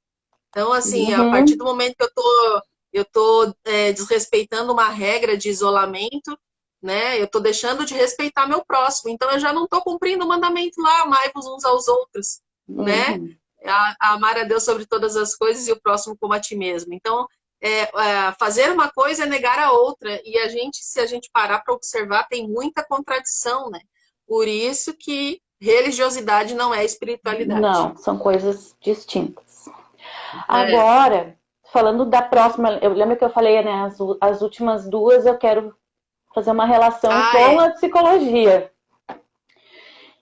Speaker 1: Então, assim, a partir
Speaker 2: Uhum.
Speaker 1: do momento que eu tô desrespeitando uma regra de isolamento, né? Eu tô deixando de respeitar meu próximo. Então, eu já não tô cumprindo o mandamento lá, amai-vos uns aos outros, né?
Speaker 2: Uhum.
Speaker 1: Amar a Deus sobre todas as coisas e o próximo como a ti mesmo. Então, fazer uma coisa é negar a outra. E a gente, se a gente parar para observar, tem muita contradição, né? Por isso que religiosidade não é espiritualidade.
Speaker 2: Não, são coisas distintas.
Speaker 1: É.
Speaker 2: Agora, falando da próxima, eu lembro que eu falei, né, as últimas duas eu quero fazer uma relação
Speaker 1: Ah,
Speaker 2: com
Speaker 1: é.
Speaker 2: a psicologia.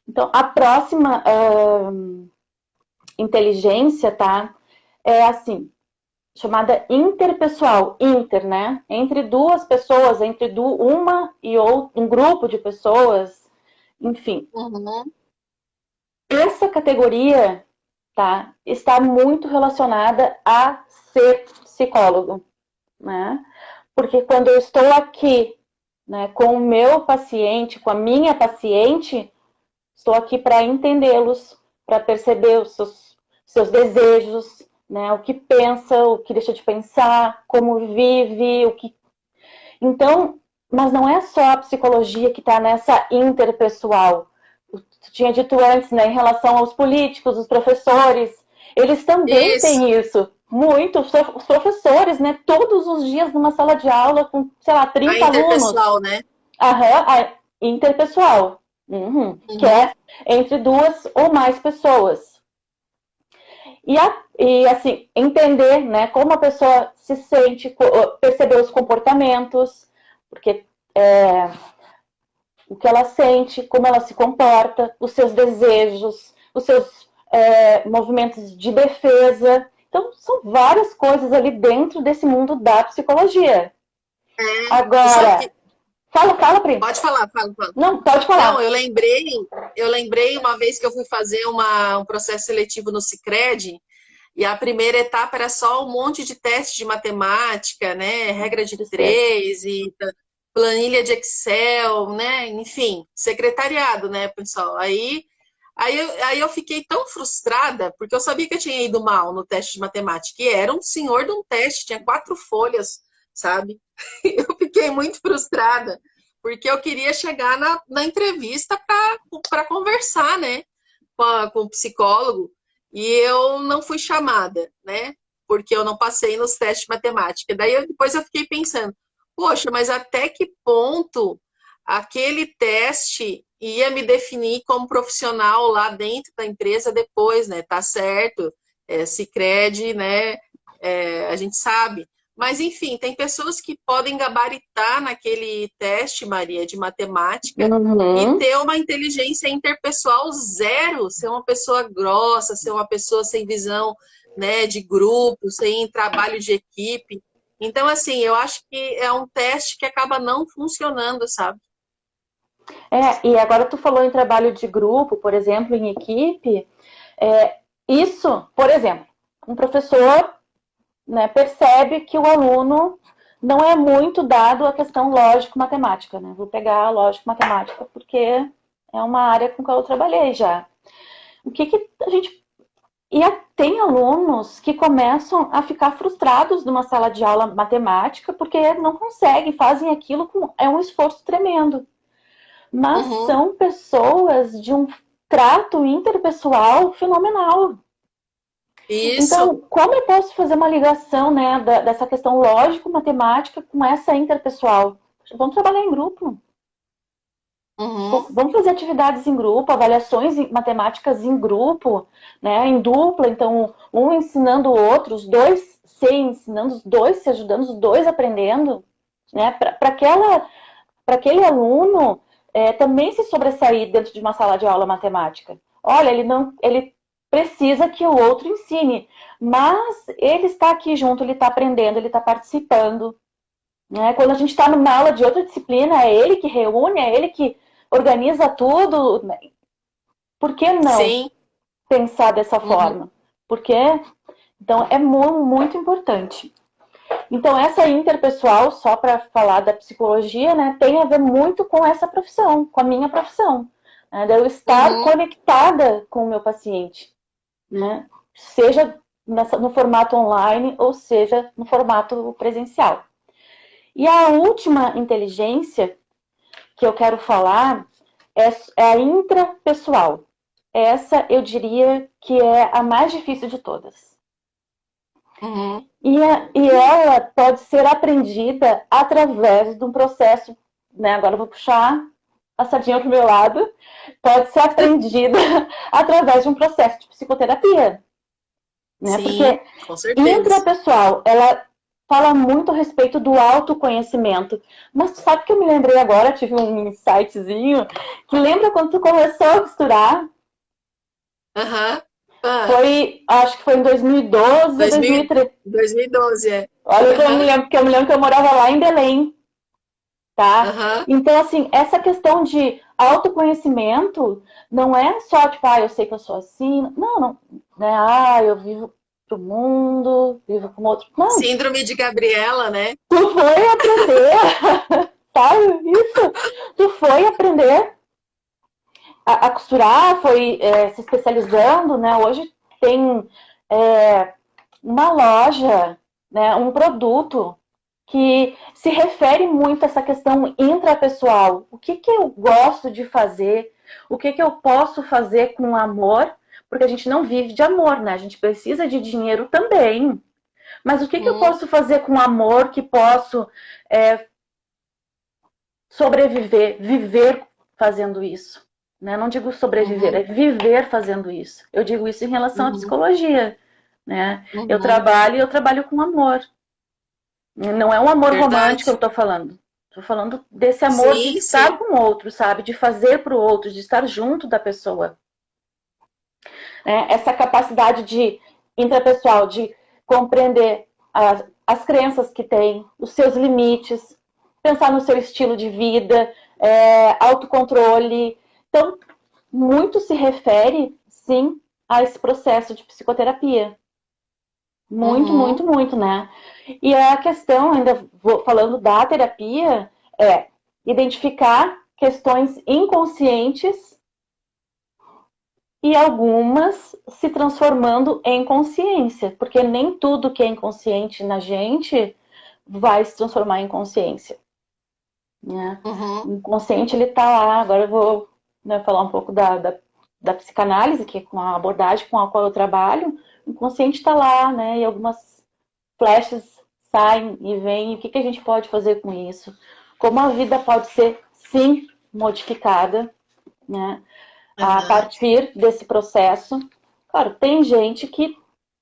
Speaker 2: Então, a próxima inteligência, tá? É assim, chamada interpessoal, inter, né? Entre duas pessoas, entre uma e outra, um grupo de pessoas, enfim.
Speaker 1: Uhum.
Speaker 2: Essa categoria, tá, está muito relacionada a ser psicólogo, né? Porque quando eu estou aqui, né, com o meu paciente, com a minha paciente, estou aqui para entendê-los, para perceber os seus desejos, né, o que pensa, o que deixa de pensar, como vive, o que. Então, mas não é só a psicologia que está nessa interpessoal. Tu tinha dito antes, né, em relação aos políticos, os professores, eles também
Speaker 1: Isso.
Speaker 2: têm isso. Muito, os professores, né, todos os dias numa sala de aula com, sei lá,
Speaker 1: A
Speaker 2: 30 alunos.
Speaker 1: interpessoal, né?
Speaker 2: Aham, a interpessoal, que
Speaker 1: Uhum.
Speaker 2: é entre duas ou mais pessoas. E assim, entender, né, como a pessoa se sente, perceber os comportamentos, porque o que ela sente, como ela se comporta, os seus desejos, os seus movimentos de defesa. Então, são várias coisas ali dentro desse mundo da psicologia.
Speaker 1: Tu sabe
Speaker 2: Agora,
Speaker 1: que.
Speaker 2: fala, Pri.
Speaker 1: Pode falar, fala.
Speaker 2: Não, pode
Speaker 1: Não,
Speaker 2: falar.
Speaker 1: eu lembrei uma vez que eu fui fazer um processo seletivo no Sicredi, e a primeira etapa era só um monte de teste de matemática, né? Regra de três e planilha de Excel, né? Enfim, secretariado, né, pessoal? Aí eu fiquei tão frustrada, porque eu sabia que eu tinha ido mal no teste de matemática, e era um senhor de um teste, tinha 4 folhas, sabe? Eu fiquei muito frustrada, porque eu queria chegar na entrevista para conversar, né, com o psicólogo, e eu não fui chamada, né? Porque eu não passei nos testes de matemática. Depois eu fiquei pensando, poxa, mas até que ponto aquele teste ia me definir como profissional lá dentro da empresa depois, né? Tá certo, Sicredi, né? A gente sabe. Mas, enfim, tem pessoas que podem gabaritar naquele teste, Maria, de matemática, e
Speaker 2: Uhum.
Speaker 1: ter uma inteligência interpessoal zero, ser uma pessoa grossa, ser uma pessoa sem visão, né, de grupo, sem trabalho de equipe. Então, assim, eu acho que é um teste que acaba não funcionando, sabe?
Speaker 2: E agora tu falou em trabalho de grupo, por exemplo, em equipe. Isso, por exemplo, um professor, né, percebe que o aluno não é muito dado à questão lógico-matemática, né? Vou pegar a lógico-matemática porque é uma área com que eu trabalhei já. O que a gente... tem alunos que começam a ficar frustrados numa sala de aula matemática porque não conseguem, fazem aquilo é um esforço tremendo. Mas
Speaker 1: Uhum.
Speaker 2: são pessoas de um trato interpessoal fenomenal.
Speaker 1: Isso.
Speaker 2: Então, como eu posso fazer uma ligação, né, dessa questão lógico-matemática com essa interpessoal? Vamos trabalhar em grupo.
Speaker 1: Uhum.
Speaker 2: Vamos fazer atividades em grupo, avaliações matemáticas em grupo, né, em dupla. Então, um ensinando o outro, os dois se ensinando, os dois se ajudando, os dois aprendendo, né, para aquele aluno também se sobressair dentro de uma sala de aula matemática. Olha, ele precisa que o outro ensine, mas ele está aqui junto, ele está aprendendo, ele está participando. Né? Quando a gente está numa aula de outra disciplina, é ele que reúne, é ele que organiza tudo. Né? Por que não
Speaker 1: Sim.
Speaker 2: pensar dessa
Speaker 1: Uhum.
Speaker 2: forma? Porque então é muito importante. Então, essa interpessoal, só para falar da psicologia, né, tem a ver muito com essa profissão, com a minha profissão. Né, de eu estar
Speaker 1: Uhum.
Speaker 2: conectada com o meu paciente, né, seja no formato online ou seja no formato presencial. E a última inteligência que eu quero falar é a intrapessoal. Essa eu diria que é a mais difícil de todas.
Speaker 1: Uhum.
Speaker 2: E ela pode ser aprendida através de um processo, né? Agora eu vou puxar a sardinha para o meu lado. Pode ser aprendida através de um processo de psicoterapia. né?
Speaker 1: Sim,
Speaker 2: Porque
Speaker 1: com certeza.
Speaker 2: intrapessoal, ela fala muito a respeito do autoconhecimento. Mas tu sabe que eu me lembrei agora, tive um insightzinho, que lembra quando tu começou a costurar?
Speaker 1: Aham. Ah,
Speaker 2: Foi, acho que foi em 2012 ou
Speaker 1: 2000,
Speaker 2: 2013.
Speaker 1: 2012, é.
Speaker 2: Olha que eu me
Speaker 1: Aham,
Speaker 2: lembro, porque eu me lembro que eu morava lá em Belém, tá?
Speaker 1: aham.
Speaker 2: Então, assim, essa questão de autoconhecimento não é só, tipo, eu sei que eu sou assim. Não, não. Né? Eu vivo pro mundo, vivo como outro. Não,
Speaker 1: Síndrome de Gabriela, né?
Speaker 2: tu foi aprender, sabe? Isso. Tu foi aprender a costurar, foi se especializando, né? Hoje tem uma loja, né? Um produto que se refere muito a essa questão intrapessoal. O que eu gosto de fazer? O que eu posso fazer com amor? Porque a gente não vive de amor, né? A gente precisa de dinheiro também. Mas o que eu
Speaker 1: Hum,
Speaker 2: posso fazer com amor que posso sobreviver, viver fazendo isso? Né? Não digo sobreviver, é
Speaker 1: uhum,
Speaker 2: viver fazendo isso. Eu digo isso em relação à
Speaker 1: uhum,
Speaker 2: psicologia. Né?
Speaker 1: uhum.
Speaker 2: Eu trabalho com amor. Não é um amor romântico que eu
Speaker 1: Verdade.
Speaker 2: tô falando. Tô falando desse amor de
Speaker 1: Sim,
Speaker 2: estar
Speaker 1: sim.
Speaker 2: com o outro, sabe? De fazer para o outro, de estar junto da pessoa. Essa capacidade de intrapessoal, de compreender as crenças que tem, os seus limites, pensar no seu estilo de vida, autocontrole. Então, muito se refere, sim, a esse processo de psicoterapia. Muito,
Speaker 1: Uhum,
Speaker 2: muito, muito, né? E a questão, ainda vou falando da terapia, é identificar questões inconscientes e algumas se transformando em consciência, porque nem tudo que é inconsciente na gente vai se transformar em consciência, né?
Speaker 1: uhum,
Speaker 2: O inconsciente, ele tá lá. Agora eu vou, né, falar um pouco da psicanálise, que é com a abordagem com a qual eu trabalho. O inconsciente está lá, né? E algumas flashes saem e vêm. O que a gente pode fazer com isso? Como a vida pode ser, sim, modificada, né? A
Speaker 1: uhum.
Speaker 2: partir desse processo. Claro, tem gente que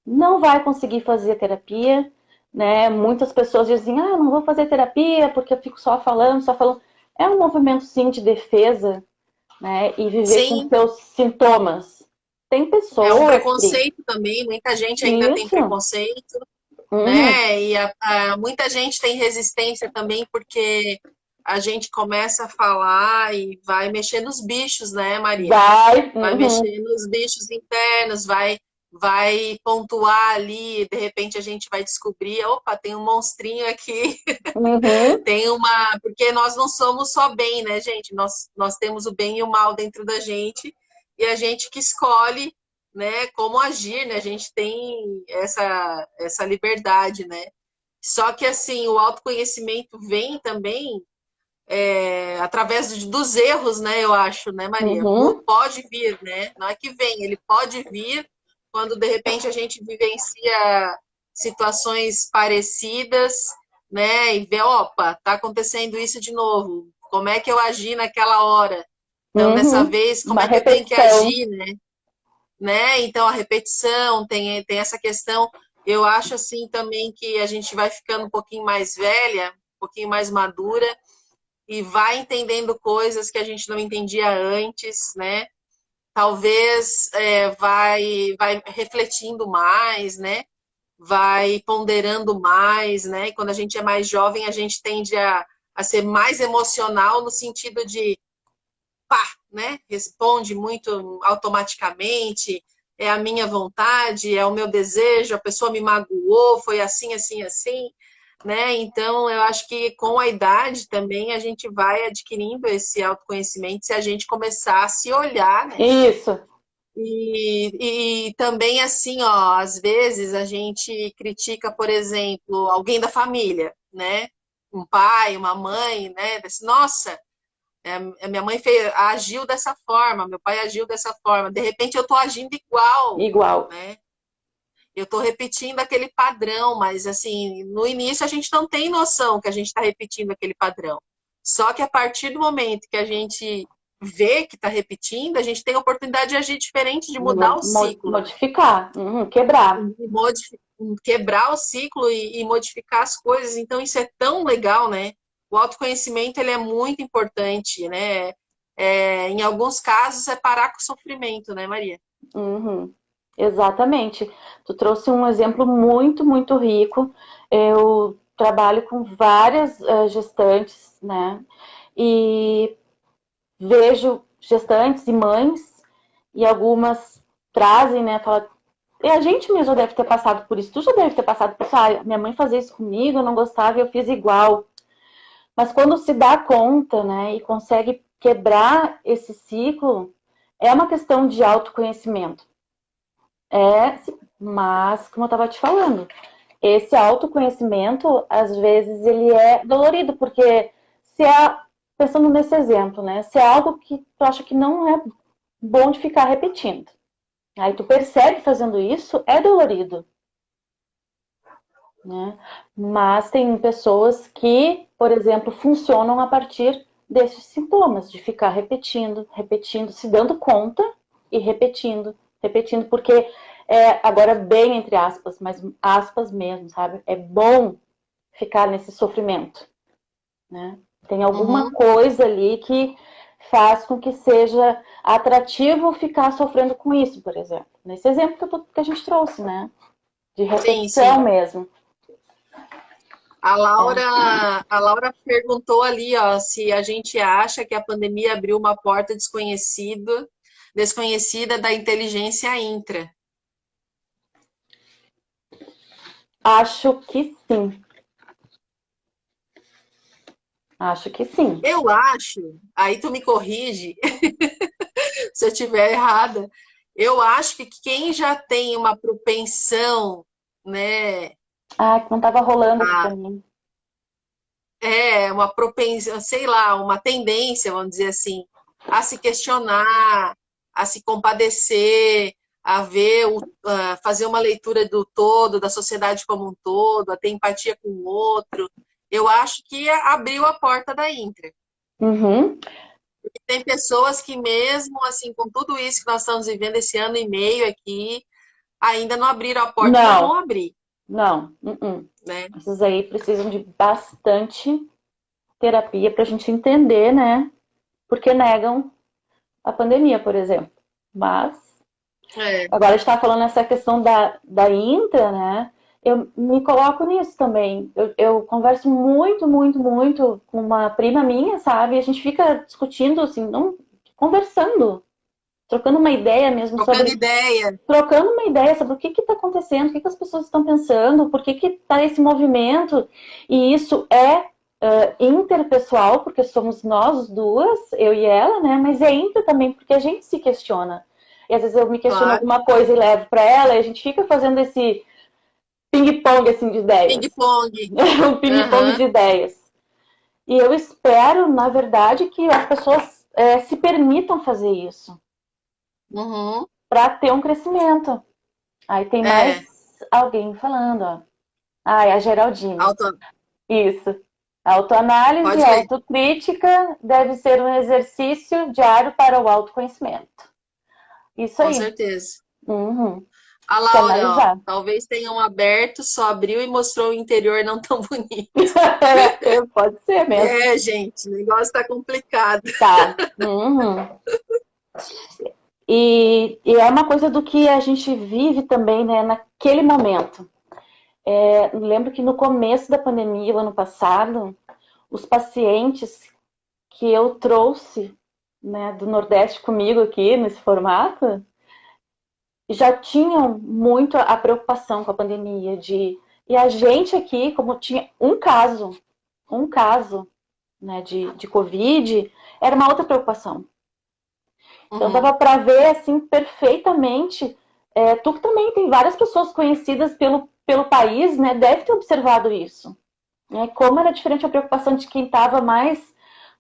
Speaker 2: não vai conseguir fazer terapia, né? Muitas pessoas dizem, não vou fazer terapia porque eu fico só falando, só falando. É um movimento, sim, de defesa, né? E viver com
Speaker 1: Sim,
Speaker 2: seus sintomas. Tem
Speaker 1: é um
Speaker 2: pessoas que...
Speaker 1: preconceito também. Muita gente ainda tem
Speaker 2: Isso.
Speaker 1: preconceito,
Speaker 2: Uhum.
Speaker 1: né? E muita gente tem resistência também porque a gente começa a falar e vai mexer nos bichos, né, Maria?
Speaker 2: Vai.
Speaker 1: Vai
Speaker 2: Uhum.
Speaker 1: mexer nos bichos internos, vai pontuar ali, de repente a gente vai descobrir, opa, tem um monstrinho aqui,
Speaker 2: Uhum.
Speaker 1: tem uma, porque nós não somos só bem, né, gente? Nós temos o bem e o mal dentro da gente e a gente que escolhe, né, como agir, né? A gente tem essa liberdade, né? Só que assim, o autoconhecimento vem também através dos erros, né? Eu acho, né, Maria?
Speaker 2: Uhum.
Speaker 1: Pode vir, né? Não é que vem, ele pode vir quando de repente a gente vivencia situações parecidas, né? E vê, opa, tá acontecendo isso de novo. Como é que eu agi naquela hora? Então, dessa
Speaker 2: Uhum.
Speaker 1: vez, como
Speaker 2: Uma
Speaker 1: é que eu tenho que
Speaker 2: repetição.
Speaker 1: agir, né? Então, a repetição tem essa questão. Eu acho assim também que a gente vai ficando um pouquinho mais velha, um pouquinho mais madura e vai entendendo coisas que a gente não entendia antes, né? Talvez vai refletindo mais, né? Vai ponderando mais, né? E quando a gente é mais jovem, a gente tende a ser mais emocional no sentido de, pá, né? Responde muito automaticamente, é a minha vontade, é o meu desejo, a pessoa me magoou, foi assim, assim, assim, né? Então, eu acho que com a idade também a gente vai adquirindo esse autoconhecimento se a gente começar a se olhar, né?
Speaker 2: Isso.
Speaker 1: E também assim, ó, às vezes a gente critica, por exemplo, alguém da família, né? Um pai, uma mãe, né? Nossa, a minha mãe agiu dessa forma, meu pai agiu dessa forma. De repente eu estou agindo igual,
Speaker 2: Igual.
Speaker 1: né? Eu estou repetindo aquele padrão, mas assim, no início a gente não tem noção que a gente está repetindo aquele padrão. Só que a partir do momento que a gente vê que está repetindo, a gente tem a oportunidade de agir diferente, de mudar o ciclo.
Speaker 2: Modificar, quebrar.
Speaker 1: Quebrar o ciclo e modificar as coisas. Então, isso é tão legal, né? O autoconhecimento, ele é muito importante, né? Em alguns casos, é parar com o sofrimento, né, Maria?
Speaker 2: Uhum. Exatamente. Tu trouxe um exemplo muito, muito rico. Eu trabalho com várias gestantes, né? E vejo gestantes e mães, e algumas trazem, né? Fala, e a gente mesmo já deve ter passado por isso. Tu já deve ter passado por isso. Ah, minha mãe fazia isso comigo, eu não gostava e eu fiz igual. Mas quando se dá conta, né, e consegue quebrar esse ciclo, é uma questão de autoconhecimento. Mas, como eu estava te falando, esse autoconhecimento, às vezes, ele é dolorido, porque se é, pensando nesse exemplo, né, se é algo que tu acha que não é bom de ficar repetindo, aí tu percebe fazendo isso, é dolorido, né? Mas tem pessoas que, por exemplo, funcionam a partir desses sintomas, de ficar repetindo, repetindo, se dando conta e repetindo, repetindo, porque agora bem entre aspas, mas aspas mesmo, sabe? É bom ficar nesse sofrimento, né? Tem alguma
Speaker 1: Uhum.
Speaker 2: coisa ali que faz com que seja atrativo ficar sofrendo com isso, por exemplo. Nesse exemplo que a gente trouxe, né? De
Speaker 1: Sim,
Speaker 2: repetição
Speaker 1: sim.
Speaker 2: mesmo.
Speaker 1: A Laura perguntou ali, ó, se a gente acha que a pandemia abriu uma porta desconhecida da inteligência intra.
Speaker 2: Acho que sim. Acho que sim.
Speaker 1: Eu acho, aí tu me corrige se eu estiver errada. Eu acho que quem já tem uma propensão, né,
Speaker 2: Ah, que não estava rolando aqui
Speaker 1: a,
Speaker 2: para mim.
Speaker 1: uma propensão, sei lá, uma tendência, vamos dizer assim, a se questionar, a se compadecer, a fazer uma leitura do todo, da sociedade como um todo, a ter empatia com o outro. Eu acho que abriu a porta da intra.
Speaker 2: Uhum.
Speaker 1: Tem pessoas que mesmo assim, com tudo isso que nós estamos vivendo esse ano e meio aqui, ainda não abriram a porta e não vão
Speaker 2: Não,
Speaker 1: abrir,
Speaker 2: não. Uh-uh.
Speaker 1: né?
Speaker 2: Esses aí precisam de bastante terapia para a gente entender, né? Porque negam a pandemia, por exemplo. Mas,
Speaker 1: É.
Speaker 2: agora a gente está falando essa questão da intra, né? Eu me coloco nisso também. Eu converso muito, muito, muito com uma prima minha, sabe? E a gente fica discutindo, assim, não, conversando, trocando uma ideia mesmo
Speaker 1: Trocando
Speaker 2: sobre
Speaker 1: ideia.
Speaker 2: trocando uma ideia sobre o que está acontecendo, o que as pessoas estão pensando, por que está esse movimento. E isso é interpessoal, porque somos nós duas, eu e ela, né? Mas é inter também, porque a gente se questiona. E às vezes eu me questiono
Speaker 1: Claro.
Speaker 2: alguma coisa e levo para ela, e a gente fica fazendo esse ping-pong assim, de ideias.
Speaker 1: Ping-pong.
Speaker 2: Um ping-pong
Speaker 1: Uhum.
Speaker 2: de ideias. E eu espero, na verdade, que as pessoas se permitam fazer isso,
Speaker 1: Uhum.
Speaker 2: para ter um crescimento. Aí tem mais
Speaker 1: É.
Speaker 2: alguém falando, ó. Ah, é a Geraldine.
Speaker 1: Auto...
Speaker 2: Isso. Autoanálise e
Speaker 1: Pode ler.
Speaker 2: autocrítica deve ser um exercício diário para o autoconhecimento. Isso
Speaker 1: Com
Speaker 2: aí.
Speaker 1: certeza.
Speaker 2: Uhum.
Speaker 1: A
Speaker 2: Se
Speaker 1: Laura, ó,
Speaker 2: analisar.
Speaker 1: talvez tenham aberto, só abriu e mostrou o interior não tão bonito.
Speaker 2: Pode ser mesmo.
Speaker 1: É, gente, o negócio tá complicado.
Speaker 2: Tá. Uhum. E é uma coisa do que a gente vive também, né, naquele momento. Lembro que no começo da pandemia, o ano passado, os pacientes que eu trouxe, né, do Nordeste comigo aqui nesse formato, já tinham muito a preocupação com a pandemia e a gente aqui, como tinha um caso, né, de Covid, era uma outra preocupação. Então
Speaker 1: Uhum.
Speaker 2: dava para ver assim perfeitamente. Tu que também tem várias pessoas conhecidas pelo país, né, deve ter observado isso. Né, como era diferente a preocupação de quem estava mais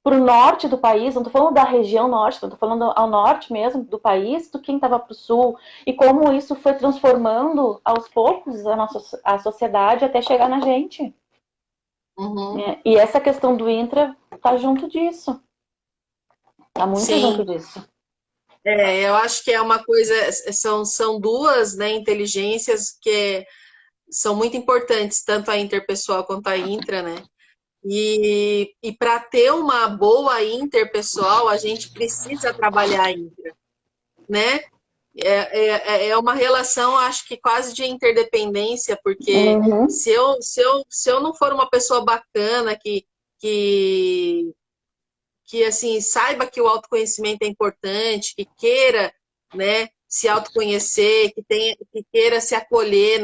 Speaker 2: para o norte do país, não estou falando da região norte, estou falando ao norte mesmo do país, do quem estava para o sul, e como isso foi transformando aos poucos a sociedade até chegar na gente.
Speaker 1: Uhum.
Speaker 2: E essa questão do intra está junto disso. Tá muito junto
Speaker 1: sim.
Speaker 2: disso.
Speaker 1: Eu acho que é uma coisa, são duas, né, inteligências que são muito importantes, tanto a interpessoal quanto a intra, né? E para ter uma boa interpessoal, a gente precisa trabalhar a intra, né? É uma relação, acho que quase de interdependência, porque
Speaker 2: Uhum.
Speaker 1: se eu não for uma pessoa bacana, que, que assim, saiba que o autoconhecimento é importante, que queira, né, se autoconhecer, que queira se acolher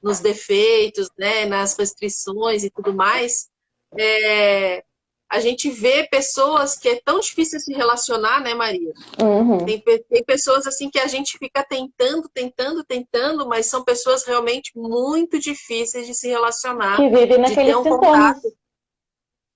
Speaker 1: nos defeitos, né, nas restrições e tudo mais, é, a gente vê pessoas que é tão difícil se relacionar, né, Maria?
Speaker 2: Uhum.
Speaker 1: Tem pessoas assim que a gente fica tentando, mas são pessoas realmente muito difíceis de se relacionar,
Speaker 2: Que vive
Speaker 1: de ter
Speaker 2: naqueles
Speaker 1: um
Speaker 2: sintomas.
Speaker 1: contato.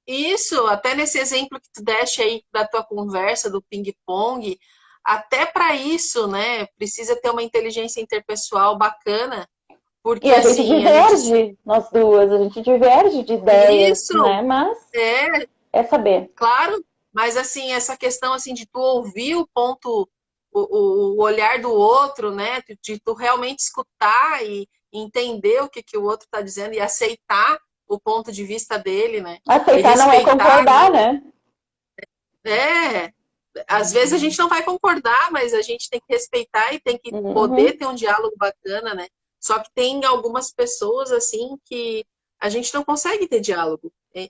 Speaker 1: Isso, até nesse exemplo que tu deste aí da tua conversa, do ping-pong, até para isso, né, precisa ter uma inteligência interpessoal bacana,
Speaker 2: E
Speaker 1: porque
Speaker 2: a gente
Speaker 1: assim, a gente.
Speaker 2: diverge, nós duas, a gente diverge de ideias,
Speaker 1: Isso,
Speaker 2: né? Mas
Speaker 1: é,
Speaker 2: é saber.
Speaker 1: claro, mas assim, essa questão assim de tu ouvir o ponto, o olhar do outro, né? De tu realmente escutar e entender o que o outro está dizendo e aceitar o ponto de vista dele, né? E
Speaker 2: Aceitar não é
Speaker 1: respeitar,
Speaker 2: concordar, né?
Speaker 1: é, às vezes a gente não vai concordar, mas a gente tem que respeitar e tem que poder
Speaker 2: Uhum.
Speaker 1: ter um diálogo bacana, né? Só que tem algumas pessoas assim que a gente não consegue ter diálogo. É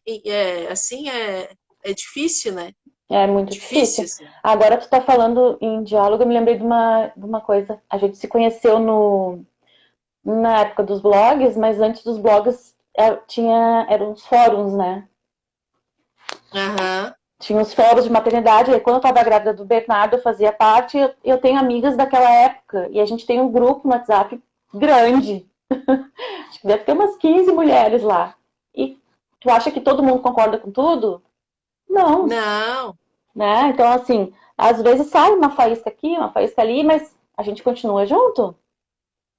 Speaker 1: difícil, né?
Speaker 2: É muito
Speaker 1: Difícil,
Speaker 2: difícil.
Speaker 1: assim.
Speaker 2: Agora tu tá falando em diálogo, eu me lembrei de uma coisa. A gente se conheceu na época dos blogs, mas antes dos blogs eram os fóruns, né?
Speaker 1: Aham.
Speaker 2: Tinha os fóruns de maternidade, e quando eu estava grávida do Bernardo, eu fazia parte, eu tenho amigas daquela época, e a gente tem um grupo no WhatsApp grande. Acho que deve ter umas 15 mulheres lá. E tu acha que todo mundo concorda com tudo? Não,
Speaker 1: Não,
Speaker 2: né? Então, assim, às vezes sai uma faísca aqui, uma faísca ali, mas a gente continua junto.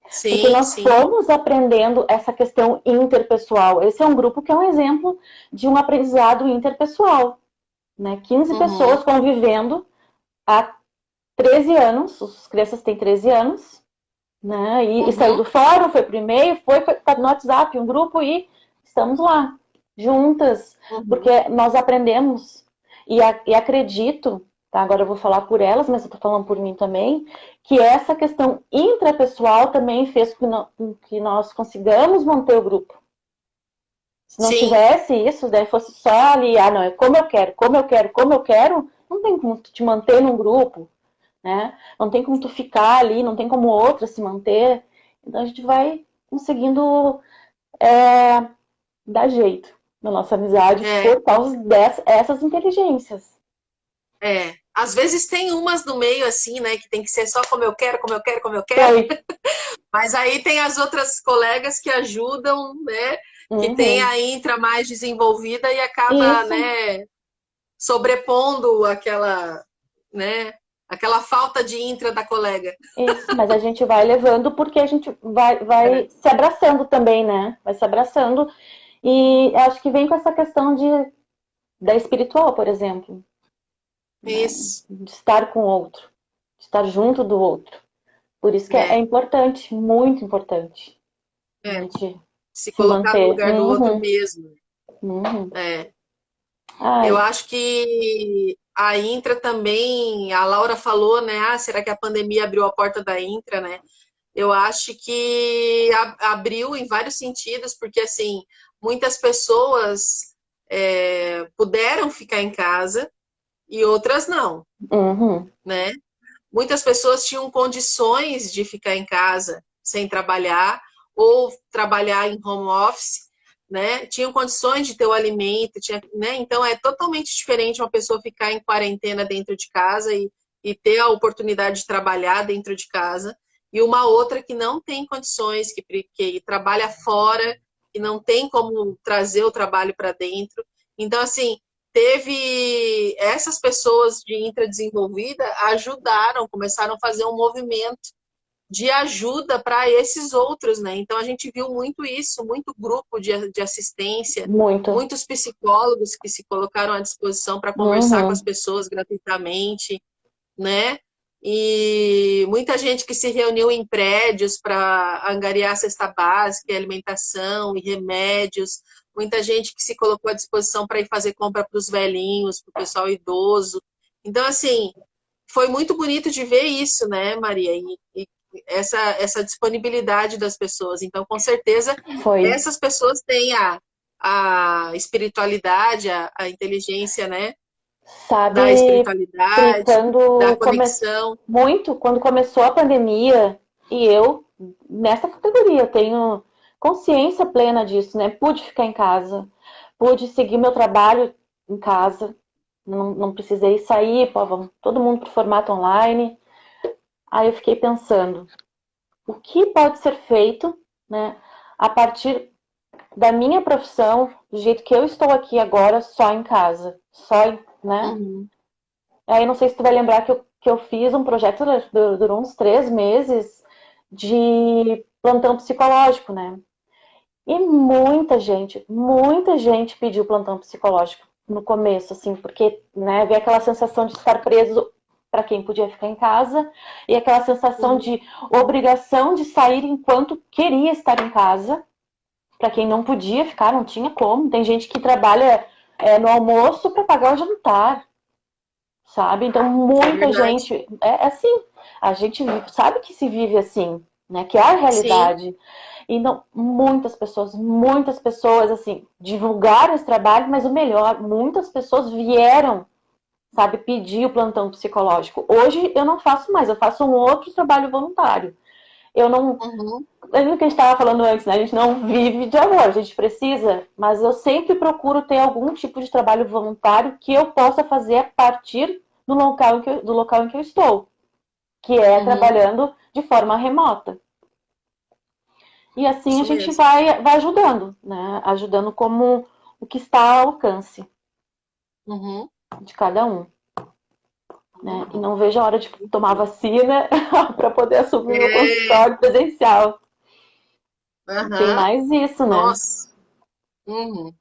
Speaker 2: Porque
Speaker 1: sim,
Speaker 2: nós
Speaker 1: sim.
Speaker 2: fomos aprendendo essa questão interpessoal. Esse é um grupo que é um exemplo de um aprendizado interpessoal, né? 15
Speaker 1: Uhum,
Speaker 2: pessoas convivendo há 13 anos, as crianças têm 13 anos, né? E saiu
Speaker 1: uhum,
Speaker 2: do fórum, foi pro e-mail, foi tá no WhatsApp, um grupo, e estamos lá, juntas,
Speaker 1: uhum.
Speaker 2: porque nós aprendemos, e acredito, tá? Agora eu vou falar por elas, mas eu tô falando por mim também, que essa questão intrapessoal também fez com que nós consigamos manter o grupo. Se não
Speaker 1: Sim,
Speaker 2: tivesse isso, daí fosse só ali, ah, não, é como eu quero, como eu quero, como eu quero, não tem como tu te manter num grupo, né? Não tem como tu ficar ali, não tem como outra se manter. Então a gente vai conseguindo dar jeito na nossa amizade
Speaker 1: é,
Speaker 2: por causa dessas inteligências.
Speaker 1: é. Às vezes tem umas no meio assim, né, que tem que ser só como eu quero, como eu quero, como eu quero.
Speaker 2: Tem.
Speaker 1: Mas aí tem as outras colegas que ajudam, né, que tem
Speaker 2: Uhum.
Speaker 1: a intra mais desenvolvida e acaba,
Speaker 2: Isso,
Speaker 1: né, sobrepondo né, aquela falta de intra da colega.
Speaker 2: isso. Mas a gente vai levando porque a gente vai
Speaker 1: É.
Speaker 2: se abraçando também, né? Vai se abraçando. E acho que vem com essa questão da espiritual, por exemplo, né?
Speaker 1: Isso.
Speaker 2: De estar com o outro, de estar junto do outro. Por isso que é
Speaker 1: É,
Speaker 2: importante, muito importante, a
Speaker 1: é.
Speaker 2: gente
Speaker 1: Se
Speaker 2: se
Speaker 1: colocar no
Speaker 2: manter.
Speaker 1: lugar do outro
Speaker 2: Uhum,
Speaker 1: mesmo.
Speaker 2: uhum.
Speaker 1: É. Eu
Speaker 2: Ai,
Speaker 1: acho que a Intra também, a Laura falou, né? Ah, será que a pandemia abriu a porta da Intra, né? Eu acho que abriu em vários sentidos, porque assim, muitas pessoas puderam ficar em casa e outras não,
Speaker 2: uhum,
Speaker 1: né? Muitas pessoas tinham condições de ficar em casa sem trabalhar ou trabalhar em home office, né? Tinham condições de ter o alimento, né? Então é totalmente diferente uma pessoa ficar em quarentena dentro de casa e ter a oportunidade de trabalhar dentro de casa e uma outra que não tem condições, que trabalha fora, que não tem como trazer o trabalho para dentro. Então, assim, teve essas pessoas de intradesenvolvida ajudaram, começaram a fazer um movimento, de ajuda para esses outros, né? Então a gente viu muito isso, muito grupo de assistência,
Speaker 2: Muito.
Speaker 1: muitos psicólogos que se colocaram à disposição para conversar com as
Speaker 2: Uhum.
Speaker 1: pessoas gratuitamente, né? E muita gente que se reuniu em prédios para angariar cesta básica, e alimentação e remédios. Muita gente que se colocou à disposição para ir fazer compra para os velhinhos, para o pessoal idoso. Então, assim, foi muito bonito de ver isso, né, Maria? E essa disponibilidade das pessoas. Então, com certeza,
Speaker 2: Foi.
Speaker 1: essas pessoas têm a espiritualidade, a inteligência, né? Da
Speaker 2: Sabe, Pri,
Speaker 1: espiritualidade, da conexão.
Speaker 2: muito, quando começou a pandemia, e eu, nessa categoria, tenho consciência plena disso, né? Pude ficar em casa, pude seguir meu trabalho em casa, não precisei sair, pô, vamos todo mundo para o formato online. Aí eu fiquei pensando, o que pode ser feito, né, a partir da minha profissão, do jeito que eu estou aqui agora, só em casa, né?
Speaker 1: Uhum,
Speaker 2: Aí não sei se tu vai lembrar que eu fiz um projeto, durou uns 3 meses, de plantão psicológico, né? E muita gente pediu plantão psicológico no começo, assim, porque, né, havia aquela sensação de estar preso para quem podia ficar em casa e aquela sensação
Speaker 1: uhum,
Speaker 2: de obrigação de sair enquanto queria estar em casa, para quem não podia ficar, não tinha como. Tem gente que trabalha no almoço para pagar o jantar, sabe? Então,
Speaker 1: é
Speaker 2: muita
Speaker 1: verdade.
Speaker 2: gente. É assim, a gente sabe que se vive assim, né? Que é a
Speaker 1: Sim,
Speaker 2: realidade. E não, muitas pessoas, assim, divulgaram esse trabalho, mas o melhor, muitas pessoas vieram, sabe, pedir o plantão psicológico. Hoje eu não faço mais, eu faço um outro trabalho voluntário. Eu não.
Speaker 1: uhum,
Speaker 2: É o que a gente estava falando antes, né? A gente não vive de amor, a gente precisa, mas eu sempre procuro ter algum tipo de trabalho voluntário que eu possa fazer a partir do local em que eu estou, que é
Speaker 1: uhum,
Speaker 2: trabalhando de forma remota. E assim a
Speaker 1: isso
Speaker 2: gente
Speaker 1: mesmo.
Speaker 2: vai ajudando, né? Ajudando como o que está ao alcance
Speaker 1: Uhum,
Speaker 2: de cada um. Né? E não vejo a hora de tomar vacina para poder assumir meu
Speaker 1: é,
Speaker 2: consultório presencial. Tem
Speaker 1: aham,
Speaker 2: mais isso, né?
Speaker 1: nossa. Uhum.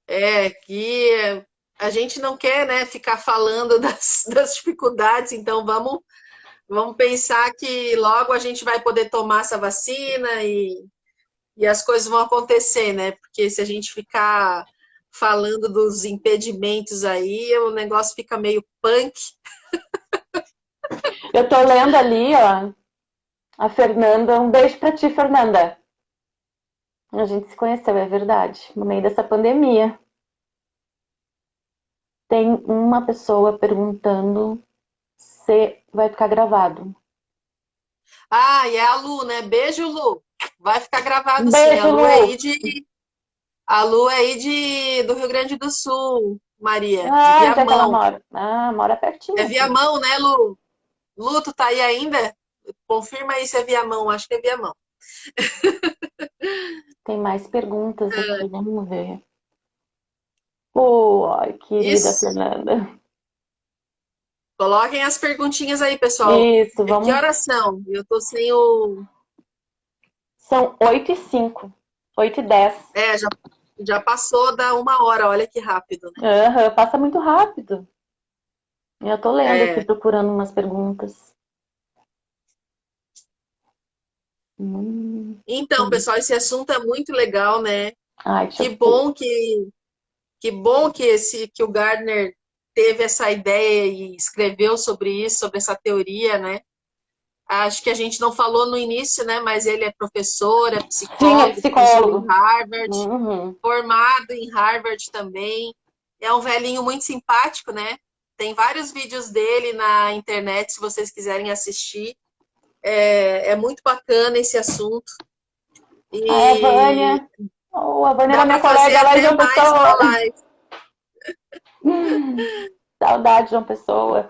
Speaker 1: É que a gente não quer, né, ficar falando das dificuldades, então vamos pensar que logo a gente vai poder tomar essa vacina e as coisas vão acontecer, né? Porque se a gente ficar falando dos impedimentos aí, o negócio fica meio punk.
Speaker 2: Eu tô lendo ali, ó, a Fernanda. Um beijo pra ti, Fernanda. A gente se conheceu, é verdade, no meio dessa pandemia. Tem uma pessoa perguntando se vai ficar gravado.
Speaker 1: Ah, e é a Lu, né? Beijo, Lu. Vai ficar
Speaker 2: Um
Speaker 1: gravado sim.
Speaker 2: beijo, Lu!
Speaker 1: A Lu é aí do Rio Grande do Sul, Maria, de
Speaker 2: Ah, onde é que ela
Speaker 1: Viamão.
Speaker 2: mora? Ah, mora
Speaker 1: É
Speaker 2: pertinho aqui.
Speaker 1: Viamão, né, Lu? Lu, tu tá aí ainda? Confirma aí se é Viamão, acho que é Viamão.
Speaker 2: Tem mais perguntas aqui, vamos ver. Oh, ai, querida
Speaker 1: Isso.
Speaker 2: Fernanda.
Speaker 1: Coloquem as perguntinhas aí, pessoal.
Speaker 2: Isso,
Speaker 1: Que
Speaker 2: vamos.
Speaker 1: horas são? Eu tô sem o.
Speaker 2: São 8h05, 8h10.
Speaker 1: Já passou da 1 hora, olha que rápido, né?
Speaker 2: Uhum, passa muito rápido. Eu tô lendo aqui,
Speaker 1: É.
Speaker 2: procurando umas perguntas.
Speaker 1: Então, pessoal, esse assunto é muito legal, né?
Speaker 2: Ai, deixa
Speaker 1: Que
Speaker 2: eu ver.
Speaker 1: bom que o Gardner teve essa ideia e escreveu sobre isso, sobre essa teoria, né? Acho que a gente não falou no início, né? Mas ele é professor, é
Speaker 2: Sim, é
Speaker 1: psicólogo, professor em
Speaker 2: psicólogo.
Speaker 1: Harvard,
Speaker 2: Uhum.
Speaker 1: formado em Harvard também. É um velhinho muito simpático, né? Tem vários vídeos dele na internet, se vocês quiserem assistir. É muito bacana esse assunto.
Speaker 2: A
Speaker 1: E
Speaker 2: Vânia. Oh, a Vânia era
Speaker 1: dá
Speaker 2: minha
Speaker 1: para fazer
Speaker 2: colega lá em
Speaker 1: até
Speaker 2: João
Speaker 1: mais uma
Speaker 2: Pessoa.
Speaker 1: live.
Speaker 2: Saudade de João Pessoa.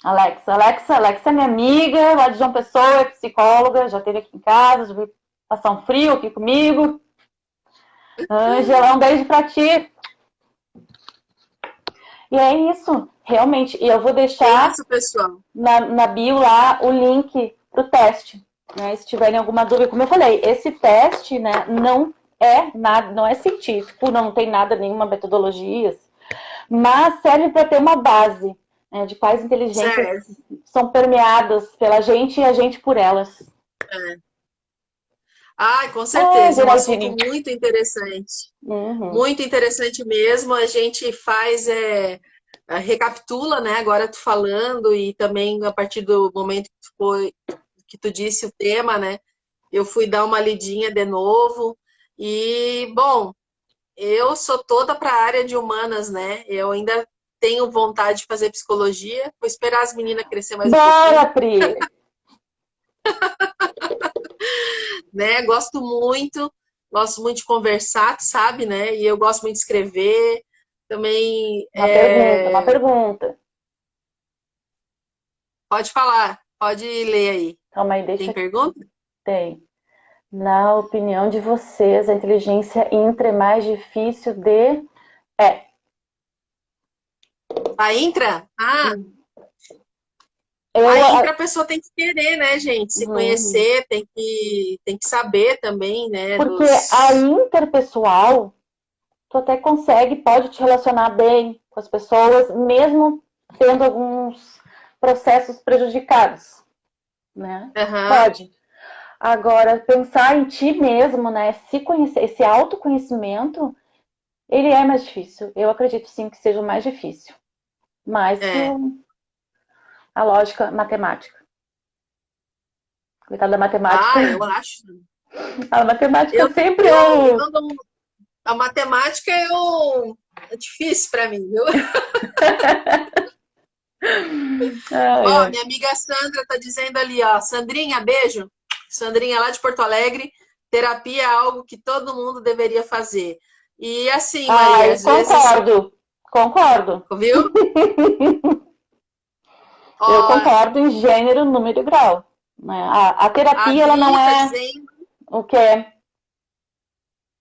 Speaker 2: Alexa é minha amiga, lá de João Pessoa, é psicóloga, já esteve aqui em casa, já veio passar um frio aqui comigo. Ângela, um beijo pra ti. E é isso, realmente. E eu vou
Speaker 1: É
Speaker 2: deixar
Speaker 1: isso, pessoal.
Speaker 2: na bio lá o link para o teste. Né? Se tiverem alguma dúvida, como eu falei, esse teste, né, não é nada, não é científico, não tem nada, nenhuma metodologia, mas serve para ter uma base, né, de quais inteligências
Speaker 1: Certo.
Speaker 2: são permeadas pela gente e a gente por elas.
Speaker 1: É. Ai, com
Speaker 2: Ah,
Speaker 1: certeza, é um assunto
Speaker 2: Geraldine.
Speaker 1: muito interessante.
Speaker 2: Uhum.
Speaker 1: Muito interessante mesmo. A gente faz, recapitula, né? Agora tu falando, e também a partir do momento que tu disse o tema, né? Eu fui dar uma lidinha de novo. E, bom, eu sou toda para a área de humanas, né? Eu ainda tenho vontade de fazer psicologia. Vou esperar as meninas crescer mais um
Speaker 2: Bora,
Speaker 1: pouquinho,
Speaker 2: Pri!
Speaker 1: né? Gosto muito de conversar, sabe, né? E eu gosto muito de escrever. Também
Speaker 2: Uma
Speaker 1: é...
Speaker 2: pergunta.
Speaker 1: Pode falar, pode ler aí.
Speaker 2: Calma aí, deixa
Speaker 1: Tem
Speaker 2: aqui.
Speaker 1: pergunta?
Speaker 2: Tem. Na opinião de vocês, a inteligência intra é mais difícil de. É.
Speaker 1: A intra? Ah,
Speaker 2: Eu.
Speaker 1: a intra a pessoa tem que querer, né, gente? Se
Speaker 2: Uhum.
Speaker 1: conhecer, tem que saber também, né,
Speaker 2: Porque a
Speaker 1: dos...
Speaker 2: interpessoal, tu até consegue, pode te relacionar bem com as pessoas, mesmo tendo alguns processos prejudicados, né?
Speaker 1: Aham.
Speaker 2: Pode. Agora, pensar em ti mesmo, né? Se conhecer, esse autoconhecimento, ele é mais difícil. Eu acredito sim que seja o mais difícil. Mais que
Speaker 1: É.
Speaker 2: a lógica matemática. Coitada da matemática.
Speaker 1: Ah, eu acho.
Speaker 2: A matemática
Speaker 1: Eu,
Speaker 2: sempre
Speaker 1: eu
Speaker 2: eu.
Speaker 1: não, a matemática é difícil para mim, viu?
Speaker 2: Ai,
Speaker 1: Ó,
Speaker 2: ai.
Speaker 1: minha amiga Sandra tá dizendo ali, ó, Sandrinha, beijo. Sandrinha lá de Porto Alegre, terapia é algo que todo mundo deveria fazer. E assim, Maria,
Speaker 2: Ai,
Speaker 1: às vezes,
Speaker 2: concordo. Concordo.
Speaker 1: viu? Ó,
Speaker 2: Eu concordo em gênero, número e grau. Né? A
Speaker 1: a
Speaker 2: terapia, ela não
Speaker 1: Vi tá
Speaker 2: é
Speaker 1: dizendo
Speaker 2: o que é.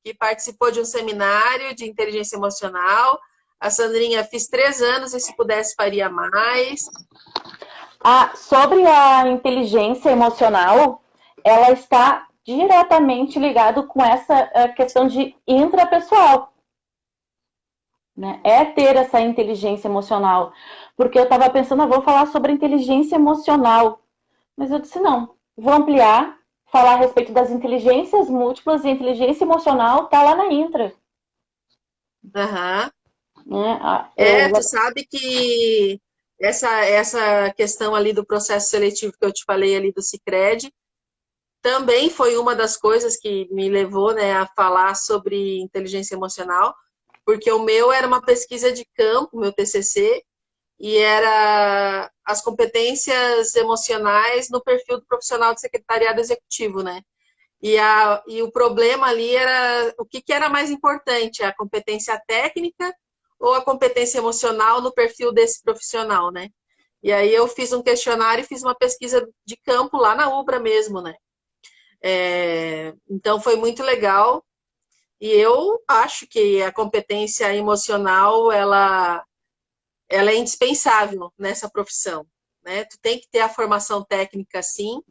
Speaker 1: que participou de um seminário de inteligência emocional. A Sandrinha, fiz 3 anos e se pudesse faria mais.
Speaker 2: Sobre a inteligência emocional, ela está diretamente ligado com essa questão de intrapessoal. Né? É ter essa inteligência emocional. Porque eu estava pensando, vou falar sobre inteligência emocional. Mas eu disse, não, vou ampliar, falar a respeito das inteligências múltiplas e a inteligência emocional está lá na intra.
Speaker 1: Aham.
Speaker 2: Né?
Speaker 1: Tu sabe que essa questão ali do processo seletivo que eu te falei ali do Sicredi também foi uma das coisas que me levou, né, a falar sobre inteligência emocional, porque o meu era uma pesquisa de campo, meu TCC, e era as competências emocionais no perfil do profissional de secretariado executivo, né? E o problema ali era o que era mais importante, a competência técnica ou a competência emocional no perfil desse profissional, né? E aí eu fiz um questionário e fiz uma pesquisa de campo lá na UBRA mesmo, né? Então foi muito legal. E eu acho que a competência emocional, ela é indispensável nessa profissão, né? Tu tem que ter a formação técnica, sim,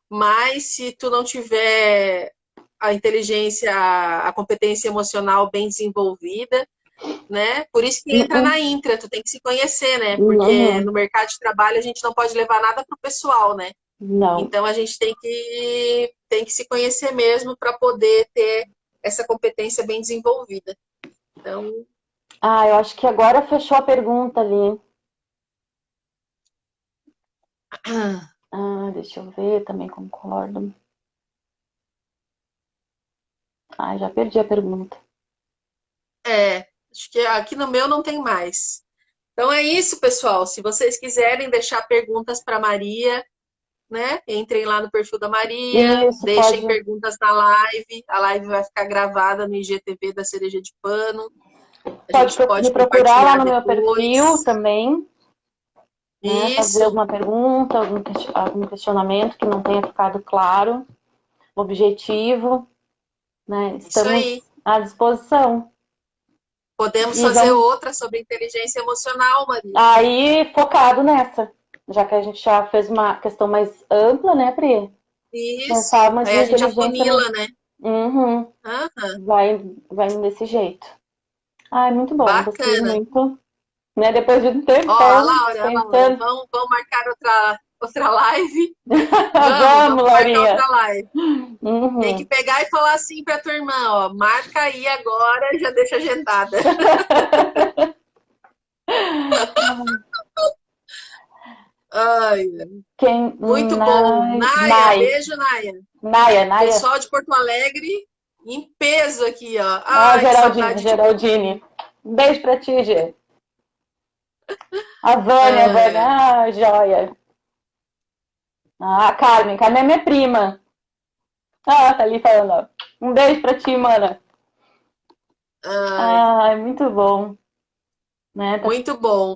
Speaker 1: mas se tu não tiver a inteligência, a competência emocional bem desenvolvida, né? Por isso que entra na intra, tu tem que se conhecer, né? Porque
Speaker 2: Uhum.
Speaker 1: no mercado de trabalho a gente não pode levar nada pro pessoal, né?
Speaker 2: Não.
Speaker 1: Então a gente tem que se conhecer mesmo para poder ter essa competência bem desenvolvida. Então,
Speaker 2: Eu acho que agora fechou a pergunta ali. Deixa eu ver, também concordo. Já perdi a pergunta.
Speaker 1: acho que aqui no meu não tem mais. Então é isso, pessoal. Se vocês quiserem deixar perguntas para Maria, né? Entrem lá no perfil da Maria,
Speaker 2: Isso,
Speaker 1: deixem
Speaker 2: pode,
Speaker 1: perguntas na live. A live vai ficar gravada no IGTV da Cereja de Pano. A
Speaker 2: pode
Speaker 1: gente pode
Speaker 2: me procurar lá
Speaker 1: compartilhar
Speaker 2: no meu perfil
Speaker 1: depois.
Speaker 2: também, né? Fazer
Speaker 1: Isso,
Speaker 2: alguma pergunta, algum questionamento que não tenha ficado claro, objetivo, né?
Speaker 1: isso aí.
Speaker 2: Estamos à disposição.
Speaker 1: Podemos
Speaker 2: E
Speaker 1: fazer
Speaker 2: vamos
Speaker 1: outra sobre inteligência emocional, Maria.
Speaker 2: aí focado nessa, já que a gente já fez uma questão mais ampla, né, Pri? Com
Speaker 1: Isso.
Speaker 2: forma de
Speaker 1: Aí a gente
Speaker 2: inteligência.
Speaker 1: afunila, né?
Speaker 2: Uhum.
Speaker 1: Aham.
Speaker 2: Vai desse jeito. Ai, muito bom. Gostei
Speaker 1: Bacana.
Speaker 2: muito. Né? Depois de um
Speaker 1: Ó, a
Speaker 2: tempão
Speaker 1: Laura,
Speaker 2: pensando.
Speaker 1: vamos marcar outra live?
Speaker 2: Vamos,
Speaker 1: Vamos marcar
Speaker 2: Laurinha.
Speaker 1: outra live. Tem que
Speaker 2: Uhum.
Speaker 1: pegar e falar assim pra tua irmã, ó, marca aí agora e já deixa agendada. Ai,
Speaker 2: Quem?
Speaker 1: muito bom. Naya,
Speaker 2: Nai.
Speaker 1: beijo, Naya.
Speaker 2: Naya, Naya.
Speaker 1: Pessoal de Porto Alegre em peso aqui, ó.
Speaker 2: Ah,
Speaker 1: Ai, que
Speaker 2: Geraldine,
Speaker 1: saudade de
Speaker 2: Geraldine. Um beijo pra ti, Gê. A Vânia,
Speaker 1: Ai,
Speaker 2: ah, joia. Ah, a Carmen, Carmen é minha prima. Ah, tá ali falando, ó. Um beijo pra ti, mana.
Speaker 1: ai,
Speaker 2: Ai, muito bom. Né?
Speaker 1: muito bom.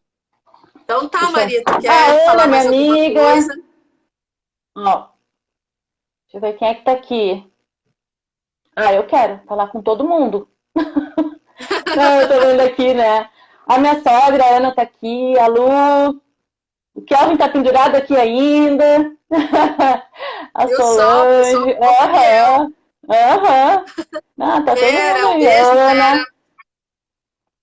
Speaker 1: Então tá,
Speaker 2: Deixa eu...
Speaker 1: Maria, tu
Speaker 2: A
Speaker 1: quer
Speaker 2: Ana,
Speaker 1: falar
Speaker 2: minha
Speaker 1: mais alguma
Speaker 2: amiga.
Speaker 1: coisa?
Speaker 2: Ó, deixa eu ver quem é que tá aqui. Ah, eu quero falar com todo mundo. Não, eu tô vendo aqui, né? A minha sogra, a Ana, tá aqui, a Lu, o Kelvin tá pendurado aqui ainda. A
Speaker 1: E o pessoal
Speaker 2: Solange,
Speaker 1: do São Miguel.
Speaker 2: aham. Ah, tá todo mundo
Speaker 1: Vera, um
Speaker 2: aí.
Speaker 1: beijo,
Speaker 2: Ana,
Speaker 1: Vera.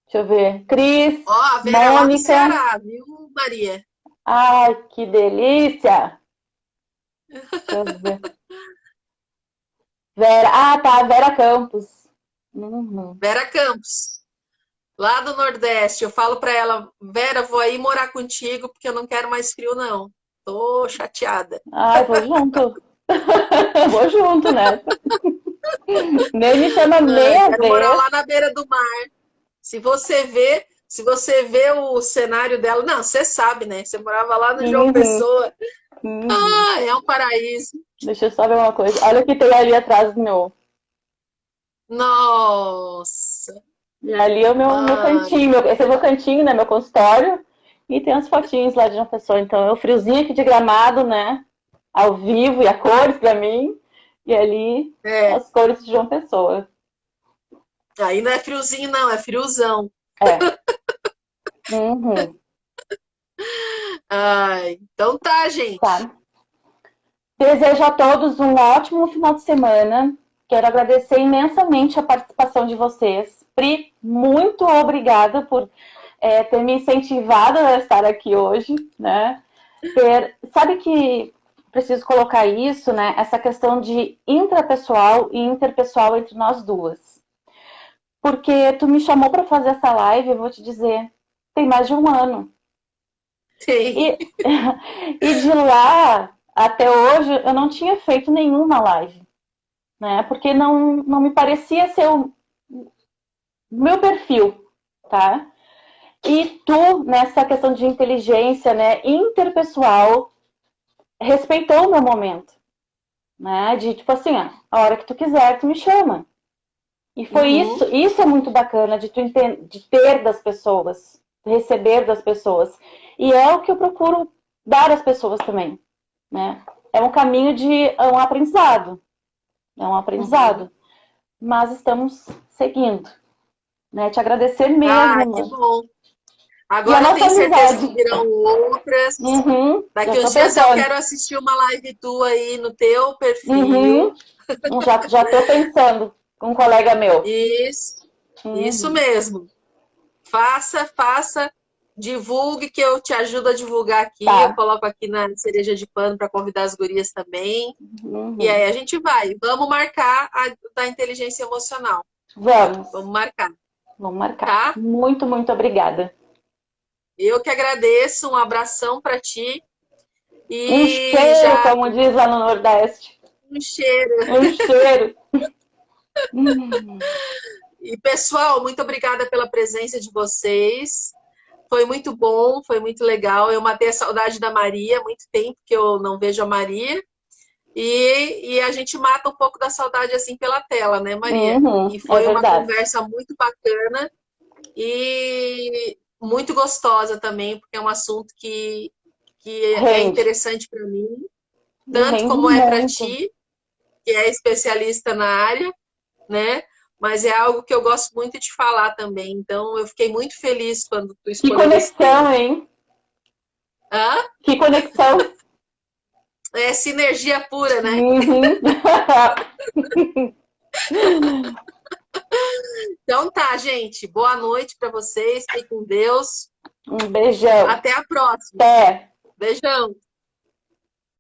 Speaker 2: deixa eu ver. Cris,
Speaker 1: Ó, a Vera é lá do
Speaker 2: Mônica.
Speaker 1: Ceará, viu, Maria?
Speaker 2: Ai, que delícia. Deixa eu ver. Vera, ah, tá, Vera Campos. Uhum.
Speaker 1: Vera Campos, lá do Nordeste. Eu falo pra ela, Vera, vou aí morar contigo porque eu não quero mais frio, não. Tô chateada.
Speaker 2: Ai, vou junto. Vou junto, né? Nem me chama
Speaker 1: Ai,
Speaker 2: meia
Speaker 1: quero morar
Speaker 2: vez.
Speaker 1: lá na beira do mar. Se você vê o cenário dela, não, você sabe, né? Você morava lá no João
Speaker 2: Uhum,
Speaker 1: Pessoa.
Speaker 2: uhum.
Speaker 1: Ah, é um paraíso.
Speaker 2: Deixa eu só ver uma coisa. Olha o que tem ali atrás do meu.
Speaker 1: Nossa.
Speaker 2: E ali é o meu
Speaker 1: Ai,
Speaker 2: cantinho. Esse é o meu cantinho, né? Meu consultório. E tem as fotinhos lá de uma pessoa. Então, é o friozinho aqui de Gramado, né? Ao vivo e a cores pra mim. E ali
Speaker 1: é.
Speaker 2: as cores de João Pessoa.
Speaker 1: Aí não é friozinho, não, é friozão.
Speaker 2: É. Uhum.
Speaker 1: Ai, então tá, gente.
Speaker 2: Tá. Desejo a todos um ótimo final de semana. Quero agradecer imensamente a participação de vocês. Pri, muito obrigada por ter me incentivado a estar aqui hoje, né? Sabe que preciso colocar isso, né? Essa questão de intrapessoal e interpessoal entre nós duas. Porque tu me chamou para fazer essa live, eu vou te dizer, tem mais de um ano.
Speaker 1: Sim.
Speaker 2: E, e de lá até hoje eu não tinha feito nenhuma live, né? Porque não me parecia ser o meu perfil, tá? E tu, nessa questão de inteligência, né, interpessoal, respeitou o meu momento, né? De tipo assim, ó, a hora que tu quiser, tu me chama. E foi
Speaker 1: Uhum.
Speaker 2: isso é muito bacana de ter das pessoas, de receber das pessoas. E é o que eu procuro dar às pessoas também, né? É um caminho de um aprendizado, é um
Speaker 1: Uhum.
Speaker 2: aprendizado, mas estamos seguindo, né? Te agradecer
Speaker 1: Ah,
Speaker 2: mesmo,
Speaker 1: que
Speaker 2: mano.
Speaker 1: bom.
Speaker 2: E a
Speaker 1: Agora eu
Speaker 2: nossa
Speaker 1: tenho certeza que
Speaker 2: amizade.
Speaker 1: virão outras.
Speaker 2: Uhum,
Speaker 1: Daqui
Speaker 2: já tô
Speaker 1: uns dias eu
Speaker 2: pensando.
Speaker 1: quero assistir uma live tua aí no teu
Speaker 2: Uhum,
Speaker 1: perfil.
Speaker 2: já tô pensando com um colega meu.
Speaker 1: Isso, isso
Speaker 2: Uhum,
Speaker 1: mesmo. Faça, divulgue que eu te ajudo a divulgar aqui. Eu
Speaker 2: tá.
Speaker 1: coloco aqui na cereja de pano para convidar as gurias também. E
Speaker 2: Uhum.
Speaker 1: aí a gente vai. Vamos marcar a da inteligência emocional.
Speaker 2: Vamos,
Speaker 1: Vamos marcar,
Speaker 2: vamos marcar.
Speaker 1: tá?
Speaker 2: Muito, muito obrigada.
Speaker 1: Eu que agradeço. Um abração para ti.
Speaker 2: Um
Speaker 1: E
Speaker 2: cheiro,
Speaker 1: já
Speaker 2: como diz lá no Nordeste.
Speaker 1: um cheiro.
Speaker 2: Um cheiro. Hum,
Speaker 1: E pessoal, muito obrigada pela presença de vocês. Foi muito bom, foi muito legal. Eu matei a saudade da Maria, muito tempo que eu não vejo a Maria. E a gente mata um pouco da saudade assim pela tela, né, Maria? E
Speaker 2: é
Speaker 1: foi uma
Speaker 2: verdade.
Speaker 1: conversa muito bacana e muito gostosa também, porque é um assunto que é
Speaker 2: Rende.
Speaker 1: interessante para mim,
Speaker 2: E
Speaker 1: tanto
Speaker 2: rende
Speaker 1: como é para
Speaker 2: muito.
Speaker 1: ti, que é especialista na área, né? mas é algo que eu gosto muito de falar também. Então, eu fiquei muito feliz quando tu
Speaker 2: Que
Speaker 1: escolheu esse
Speaker 2: conexão,
Speaker 1: tema.
Speaker 2: hein?
Speaker 1: Hã?
Speaker 2: Que conexão.
Speaker 1: É sinergia pura, né?
Speaker 2: Uhum.
Speaker 1: Então tá, gente. Boa noite para vocês. Fiquem com Deus.
Speaker 2: Um beijão.
Speaker 1: Até a próxima.
Speaker 2: Até.
Speaker 1: Beijão.